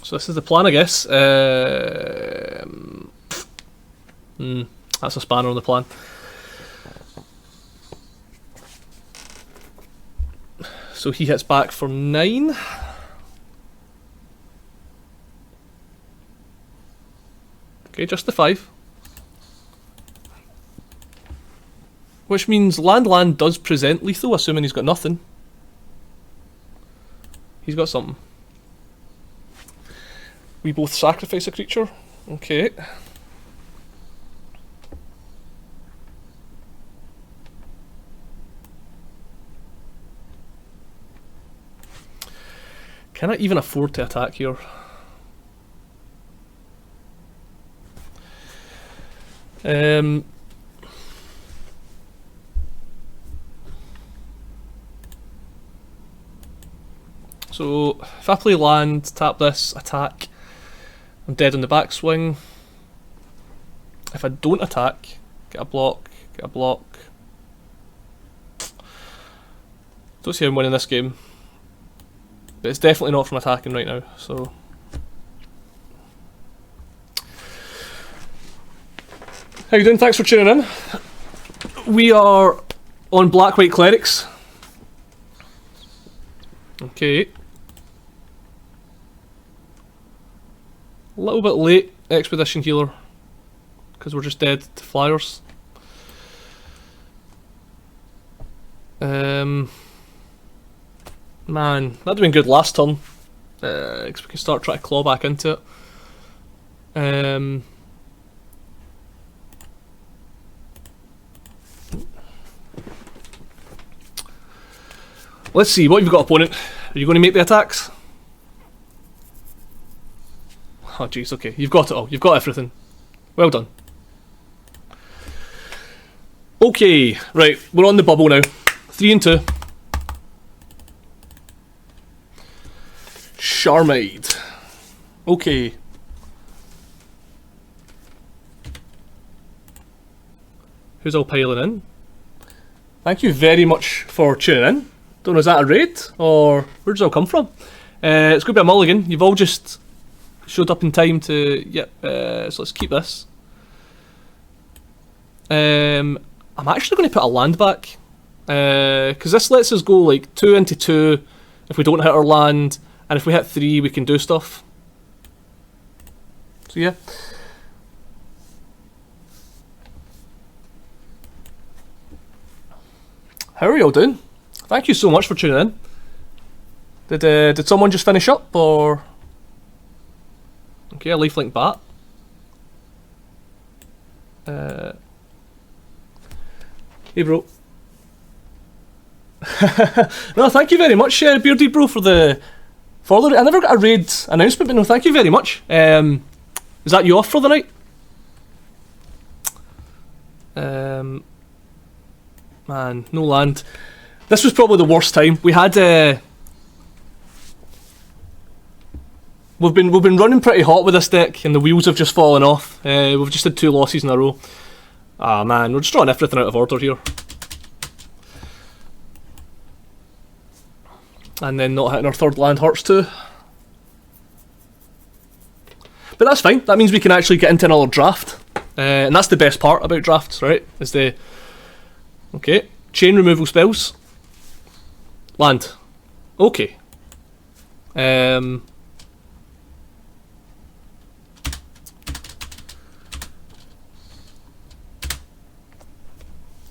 So this is the plan, I guess. That's a spanner on the plan. So he hits back for 9. Okay, just the 5. Which means land does present lethal, assuming he's got nothing. He's got something. We both sacrifice a creature. Okay. Can I even afford to attack here? So if I play land, tap this, attack, I'm dead on the backswing. If I don't attack, get a block, get a block. Don't see how I'm winning this game. But it's definitely not from attacking right now, so. How you doing? Thanks for tuning in. We are on Black-White Clerics. Okay. A little bit late, Expedition Healer, because we're just dead to flyers. Man, that'd have been good last turn, because we can start trying to claw back into it. Let's see, what have you got, opponent? Are you going to make the attacks? Oh jeez, okay, you've got it all, you've got everything. Well done. Okay, right, we're on the bubble now. 3 and 2. Charmaid. Okay. Who's all piling in? Thank you very much for tuning in. Don't know, is that a raid? Or where does it all come from? It's going to be a mulligan. You've all just showed up in time to... Yep, so let's keep this. I'm actually going to put a land back. Because this lets us go like 2 into 2 if we don't hit our land. And if we hit 3, we can do stuff. So yeah. How are you all doing? Thank you so much for tuning in. Did someone just finish up, or? Okay, a lifelink bat. Hey bro. No, thank you very much, Beardy bro, for the I never got a raid announcement, but no, thank you very much. Is that you off for the night? Man, no land. This was probably the worst time. We had we've been running pretty hot with this deck, and the wheels have just fallen off. We've just had 2 losses in a row. Ah man, we're just drawing everything out of order here. And then not hitting our 3rd land hurts too. But that's fine, that means we can actually get into another draft. And that's the best part about drafts, right? Is the... Okay, chain removal spells. Land. Okay.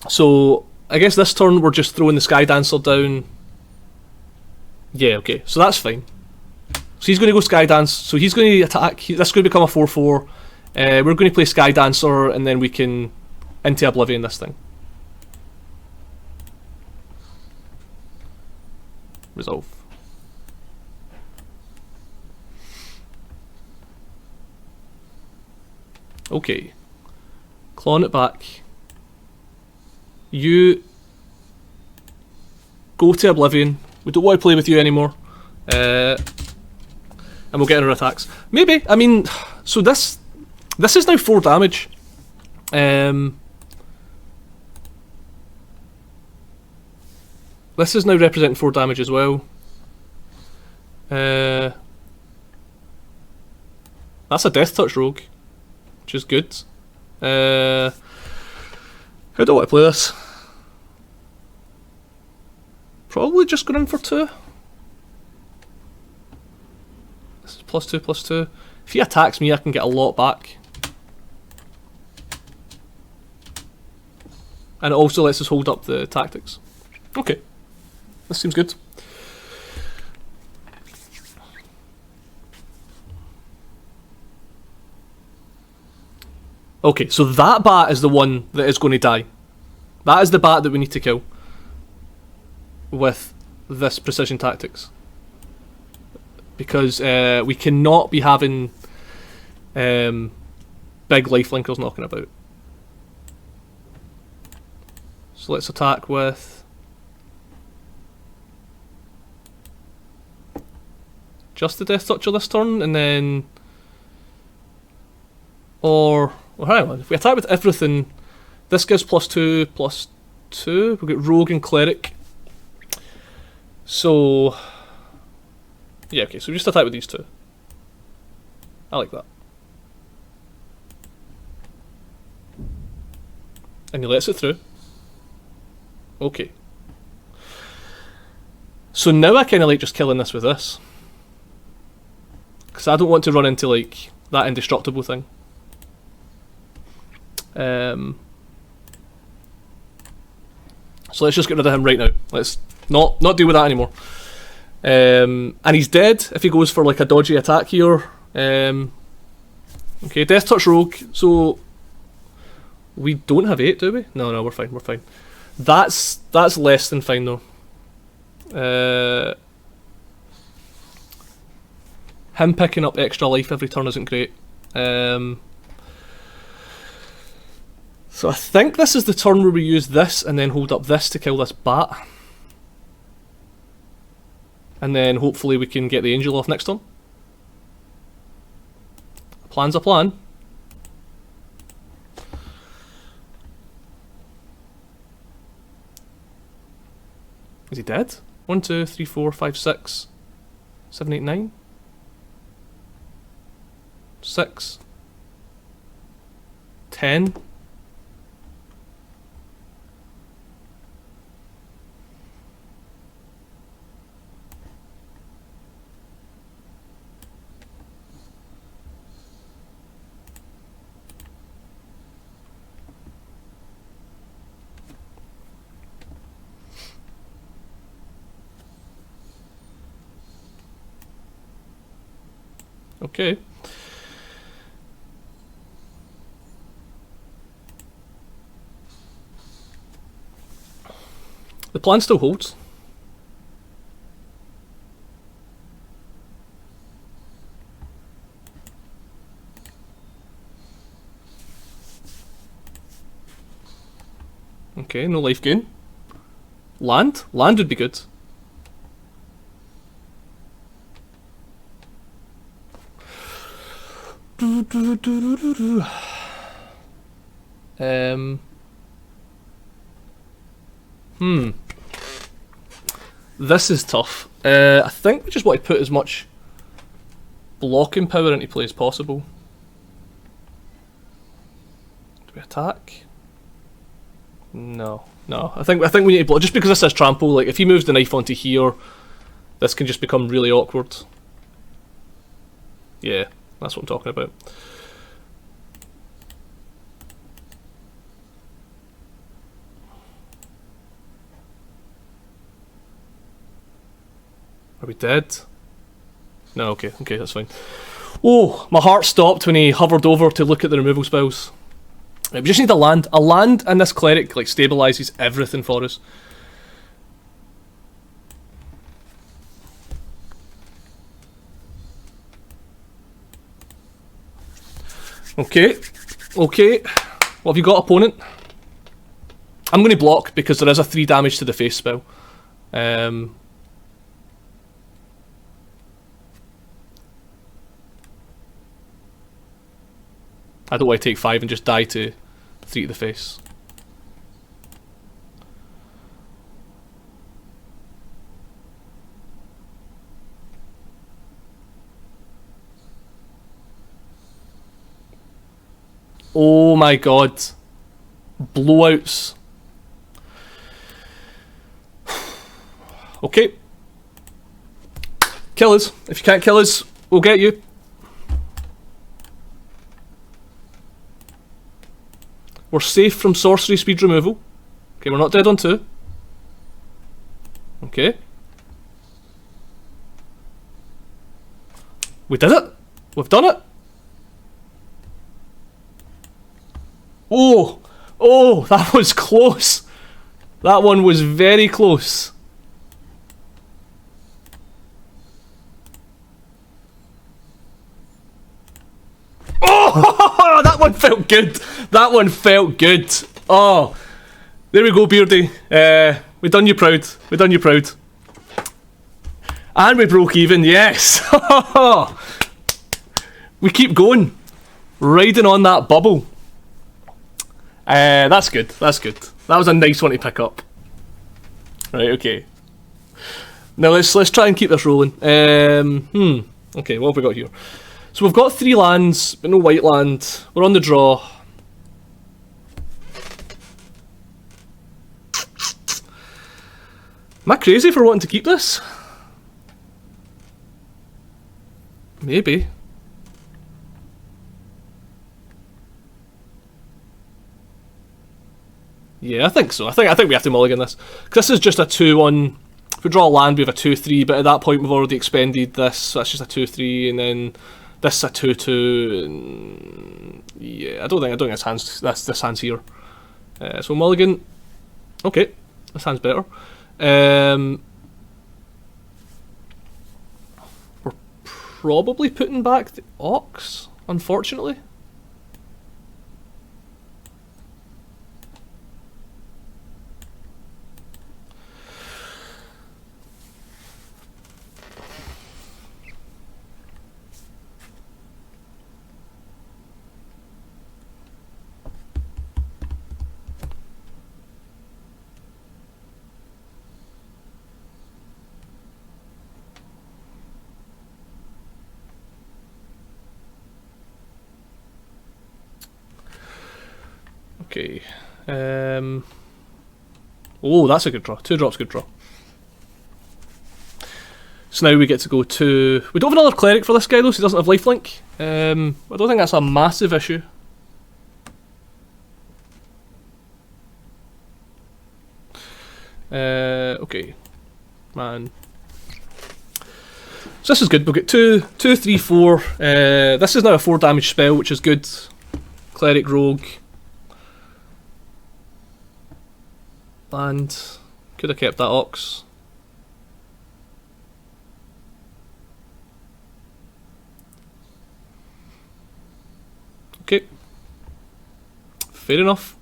So I guess this turn we're just throwing the Sky Dancer down. Yeah, okay, so that's fine. So he's going to go Sky Dance, so he's going to attack. This is going to become a 4/4. We're going to play Sky Dancer, and then we can into Oblivion this thing. Resolve. Okay. Clawing it back. You go to Oblivion. We don't want to play with you anymore. And we'll get our attacks. Maybe. I mean, so this is now 4 damage. This is now representing 4 damage as well. That's a Death Touch rogue, which is good. How do I want to play this? Probably just going in for 2. This is +2/+2. If he attacks me, I can get a lot back. And it also lets us hold up the tactics. Okay. This seems good. Okay, so that bat is the one that is going to die. That is the bat that we need to kill with this precision tactics. Because we cannot be having big lifelinkers knocking about. So let's attack with just the Death Toucher this turn, and then... Or... Well, hang on, if we attack with everything, this gives +2/+2. We've got Rogue and Cleric. So... Yeah, okay, so we just attack with these 2. I like that. And he lets it through. Okay. So now I kind of like just killing this with this. Because I don't want to run into, like, that indestructible thing. So let's just get rid of him right now. Let's not deal with that anymore. And he's dead if he goes for like a dodgy attack here. Okay, Death Touch Rogue. So we don't have 8, do we? No, we're fine. We're fine. That's less than fine though. Him picking up extra life every turn isn't great. So I think this is the turn where we use this and then hold up this to kill this bat. And then hopefully we can get the angel off next turn. Plan's a plan. Is he dead? 1, 2, 3, 4, 5, 6, 7, 8, 9. 6. 10. Okay. The plan still holds. Okay, no life gain. Land? Land would be good. This is tough. I think we just want to put as much blocking power into play as possible. Do we attack? No. I think we need to block just because this has trample. Like if he moves the knife onto here, this can just become really awkward. Yeah, that's what I'm talking about. Are we dead? No, okay, that's fine. Oh, my heart stopped when he hovered over to look at the removal spells. We just need a land. A land and this cleric like stabilises everything for us. Okay. What have you got, opponent? I'm going to block because there is a 3 damage to the face spell. I don't want to take 5 and just die to 3 to the face. Oh my god. Blowouts. Okay. Kill us. If you can't kill us, we'll get you. We're safe from sorcery speed removal. Okay, we're not dead on 2. Okay. We did it! We've done it! Oh, that was close. That one was very close. Oh, that one felt good. That one felt good. Oh, there we go, Beardy. We done you proud. We done you proud. And we broke even, yes. We keep going. Riding on that bubble. That's good. That's good. That was a nice one to pick up. Right, okay. Now let's try and keep this rolling. Okay, what have we got here? So we've got 3 lands, but no white land. We're on the draw. Am I crazy for wanting to keep this? Maybe. Yeah, I think so. I think we have to mulligan this. This is just a 2-1. If we draw a land, we have a 2-3, but at that point we've already expended this, so that's just a 2-3, and then this is a 2-2, and yeah, I don't think this hand's here. So mulligan. Okay, this hand's better. We're probably putting back the Ox, unfortunately. Okay. Oh, that's a good draw. 2 drops, good draw. So now we get to go to... We don't have another cleric for this guy though, so he doesn't have lifelink. I don't think that's a massive issue. Okay. Man. So this is good. We'll get 2, 3, 4. This is now a 4 damage spell, which is good. Cleric, rogue. And could have kept that Ox. Okay. Fair enough.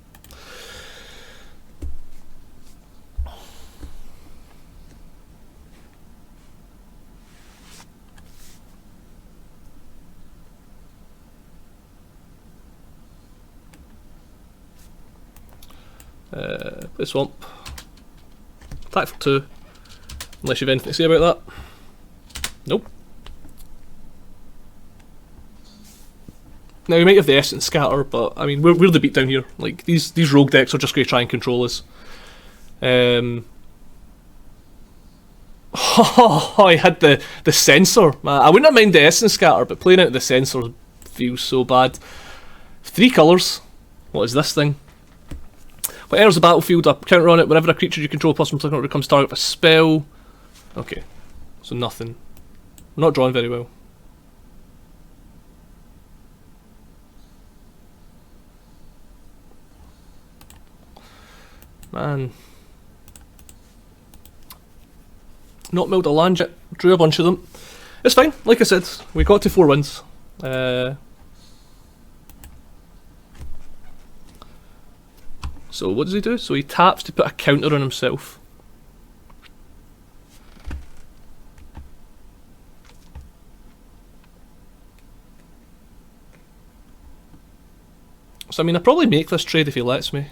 Play swamp. Attack for 2. Unless you've anything to say about that. Nope. Now we might have the Essence Scatter, but I mean we're the beatdown here. Like these rogue decks are just going to try and control us. Oh, I had the sensor. I wouldn't have mind the essence scatter, but playing out the sensor feels so bad. 3 colours. What is this thing? What enters the battlefield, a counter on it. Whenever a creature you control plus one plus one becomes target of a spell. Okay, so nothing. I'm not drawing very well. Man. Not milled a land yet. Drew a bunch of them. It's fine, like I said, we got to 4 wins. So what does he do? So he taps to put a counter on himself. So I mean, I'll probably make this trade if he lets me.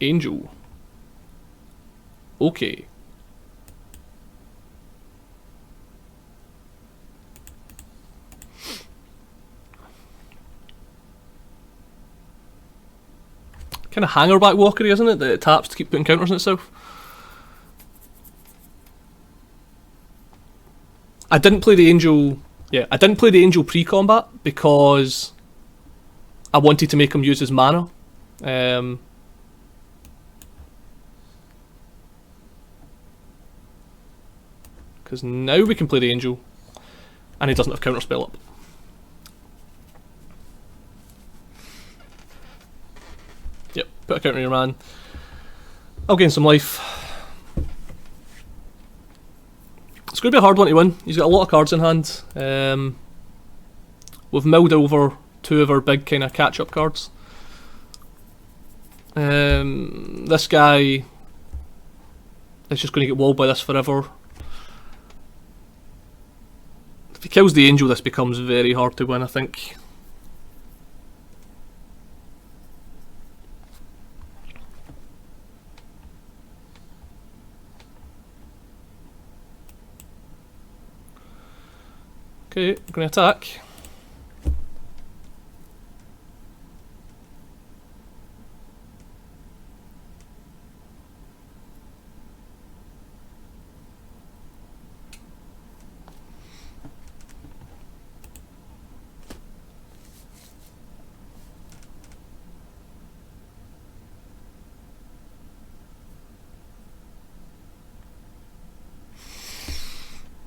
Angel. Okay. Kind of hangerback walkery, isn't it? That it taps to keep putting counters on itself. I didn't play the Angel. Yeah, I didn't play the Angel pre-combat because I wanted to make him use his mana. Because now we can play the Angel, and he doesn't have counterspell up. Yep, put a counter on your man. I'll gain some life. It's going to be a hard one to win. He's got a lot of cards in hand. We've milled over 2 of our big kind of catch-up cards. This guy is just going to get walled by this forever. If he kills the Angel, this becomes very hard to win, I think. Okay, I'm going to attack.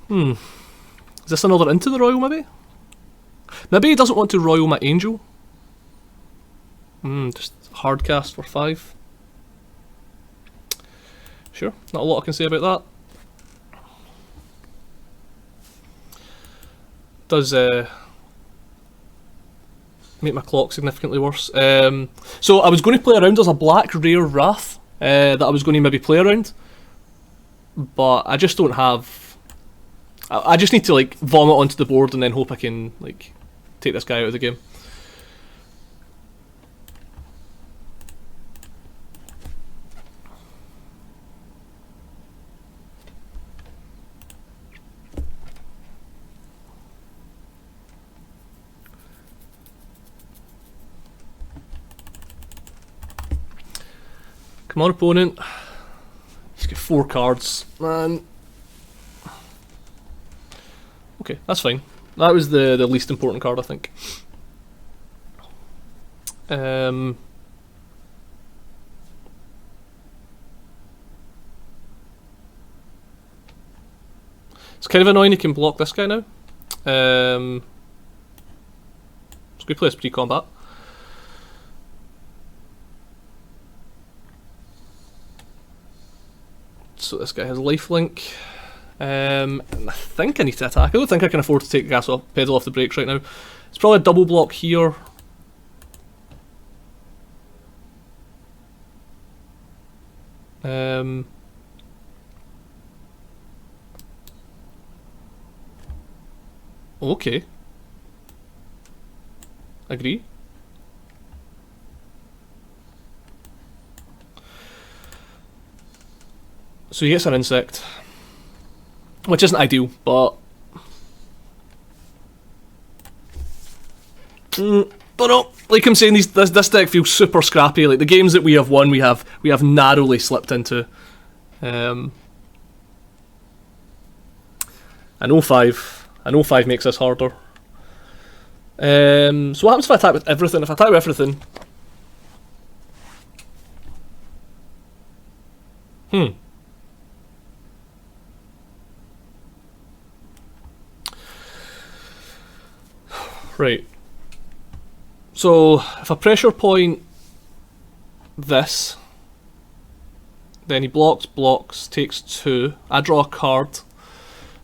Is this another Into the Royal, maybe? Maybe he doesn't want to Royal my Angel. Just hard cast for 5. Sure, not a lot I can say about that. Does make my clock significantly worse. So I was going to play around as a black rare Wrath that I was going to maybe play around, but I just don't have. I just need to like vomit onto the board and then hope I can like take this guy out of the game. Come on, opponent. He's got 4 cards, man. Okay, that's fine. That was the least important card, I think. It's kind of annoying he can block this guy now. Let's go play this pre-combat. So this guy has lifelink. And I think I need to attack. I don't think I can afford to take the gas off, pedal off the brakes right now. It's probably a double block here. Okay. Agree. So he gets an insect. Which isn't ideal, but don't know. Like I'm saying, this deck feels super scrappy. Like the games that we have won, we have narrowly slipped into. An 05. An 05 makes this harder. So what happens if I attack with everything? If I attack with everything... Right. So, if I pressure point this, then he blocks, takes 2. I draw a card.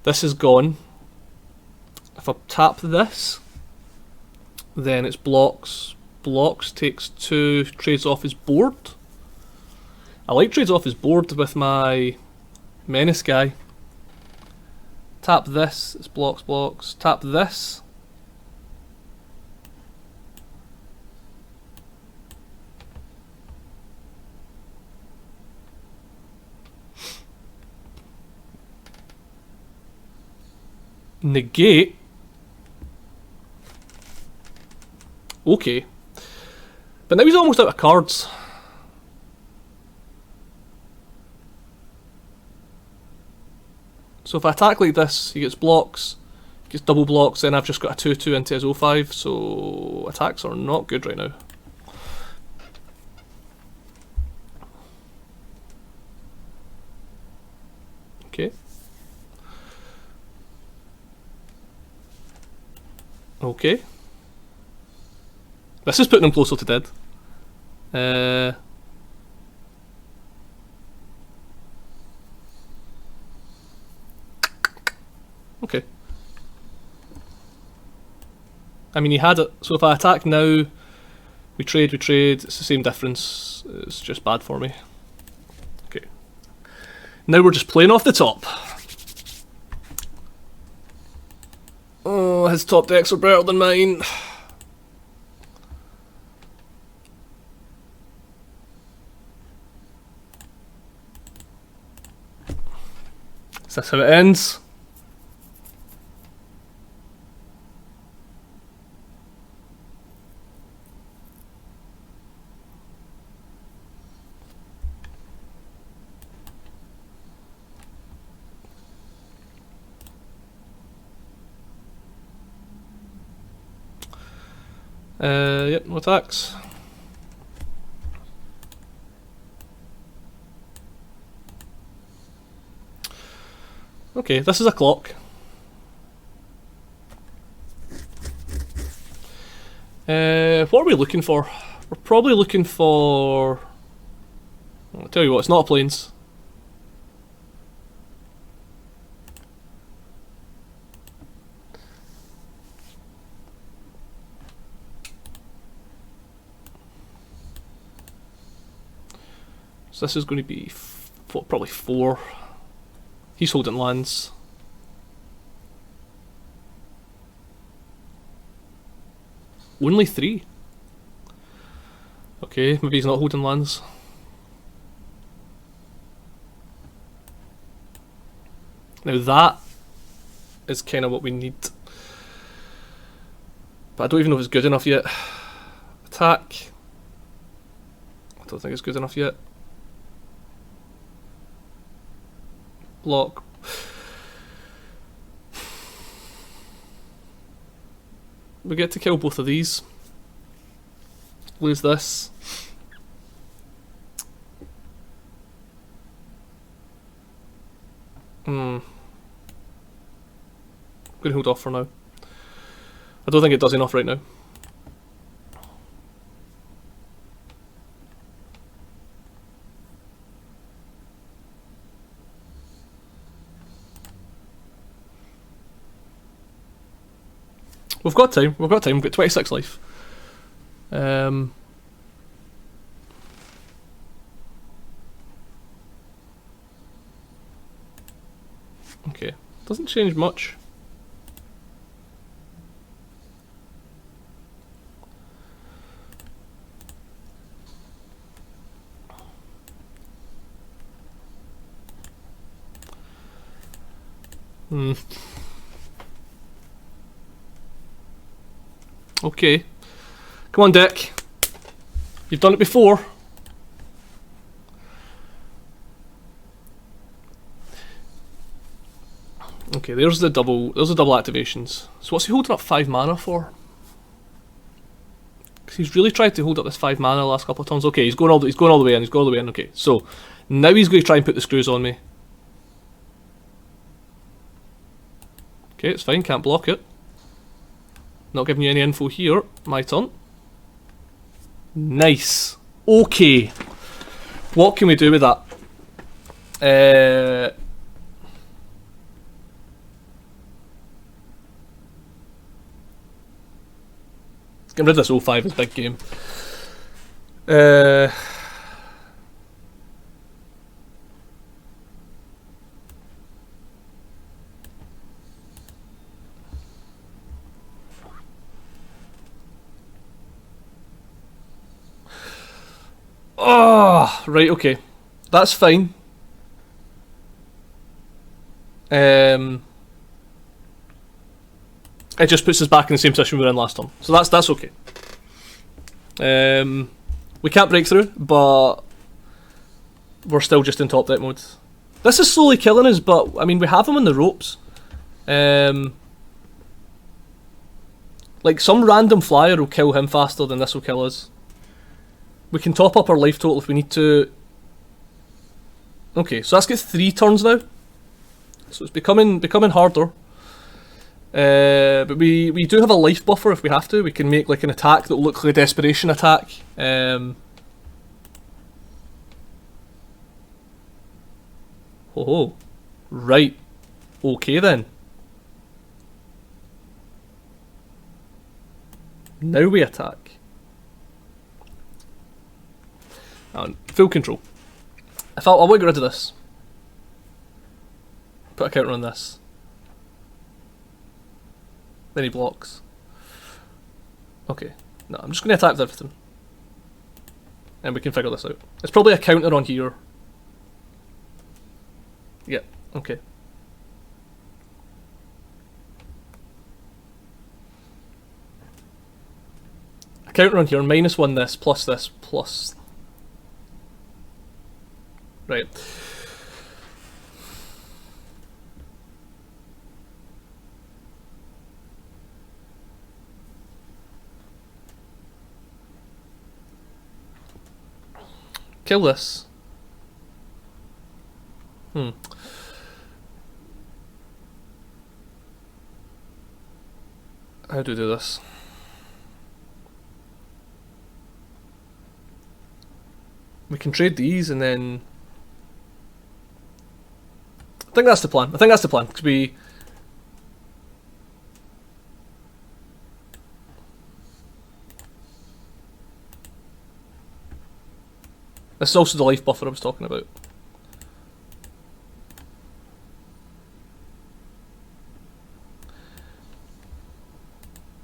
This is gone. If I tap this, then it's blocks, takes 2, trades off his board. I like trades off his board with my menace guy. Tap this, it's blocks, tap this. Negate. Okay. But now he's almost out of cards. So if I attack like this, he gets blocks, gets double blocks, then I've just got a 2-2 into his 05, so attacks are not good right now. Okay. Okay. This is putting him closer to dead. Okay. I mean, he had it, so if I attack now, we trade, it's the same difference. It's just bad for me. Okay. Now we're just playing off the top. Oh, his top decks are better than mine. Is this how it ends? Yep, no attacks. Okay, this is a clock. What are we looking for? We're probably looking for... I'll tell you what, it's not a plains. So this is going to be probably 4. He's holding lands. Only 3. Okay, maybe he's not holding lands. Now that is kind of what we need. But I don't even know if it's good enough yet. Attack. I don't think it's good enough yet. Block. We get to kill both of these. Lose this. I'm gonna hold off for now. I don't think it does enough right now. We've got time, we've got 26 life. Okay, doesn't change much. Okay. Come on, deck. You've done it before. Okay, there's the double activations. So what's he holding up 5 mana for? Because he's really tried to hold up this 5 mana the last couple of turns. Okay, he's going all the way in. Okay, so now he's going to try and put the screws on me. Okay, it's fine, can't block it. Not giving you any info here. My turn. Nice. Okay. What can we do with that? Getting rid of this 05 is big game. Oh, right, okay. That's fine. It just puts us back in the same position we were in last time. So that's okay. We can't break through, but we're still just in top deck mode. This is slowly killing us, but I mean we have him on the ropes. Like some random flyer will kill him faster than this will kill us. We can top up our life total if we need to. Okay, so that's got 3 turns now. So it's becoming harder. But we do have a life buffer if we have to. We can make like an attack that will look like a desperation attack. Oh, right. Okay then. Now we attack. Full control. I want to get rid of this. Put a counter on this. Then he blocks. Okay. No, I'm just going to attack with everything. And we can figure this out. It's probably a counter on here. Yeah, okay. A counter on here, -1 this, plus... Right. Kill this. How do we do this? We can trade these and then... I think that's the plan. Because we... This is also the life buffer I was talking about.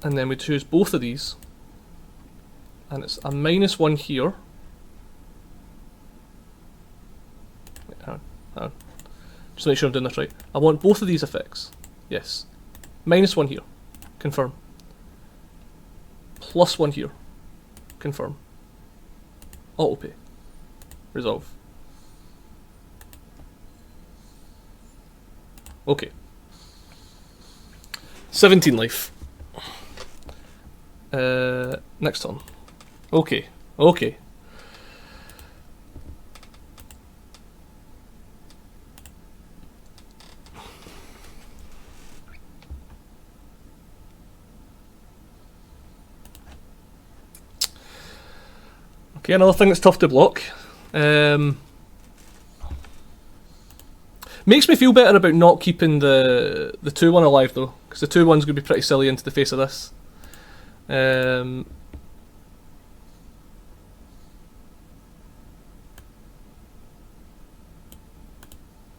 And then we choose both of these. And it's a -1 here. Wait, hang on. Just make sure I'm doing this right. I want both of these effects. Yes. -1 here. Confirm. +1 here. Confirm. Autopay. Resolve. Okay. 17 life. Next turn. Okay. Okay. Okay, another thing that's tough to block. Makes me feel better about not keeping the 2-1 alive though, because the 2-1's going to be pretty silly into the face of this. No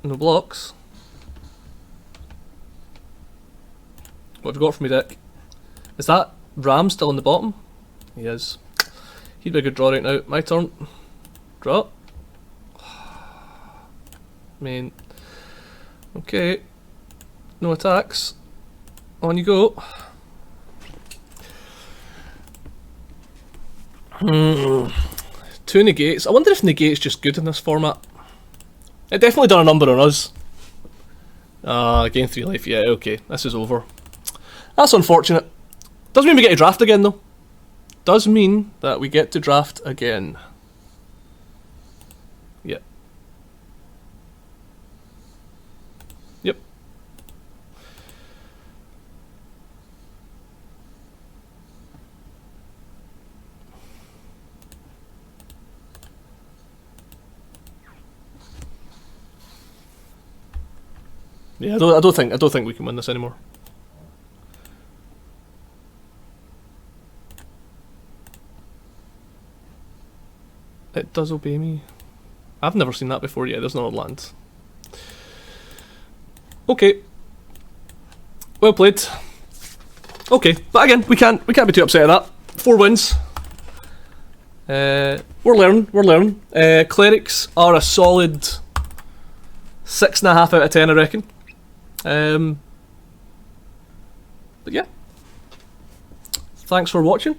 blocks. What have we got from my deck? Is that Ram still on the bottom? He is. He'd be a good draw right now. My turn. Draw. Main. Okay. No attacks. On you go. 2 negates. I wonder if negate's just good in this format. It definitely done a number on us. Gain 3 life. Yeah, okay. This is over. That's unfortunate. Does mean we get to draft again, though. Does mean that we get to draft again. Yep. Yep. Yeah, I don't think we can win this anymore. It does obey me. I've never seen that before. Yeah, there's no land. Okay. Well played. Okay, but again, we can't be too upset at that. 4 wins. We're learning. Clerics are a solid 6.5 out of 10, I reckon. But yeah. Thanks for watching.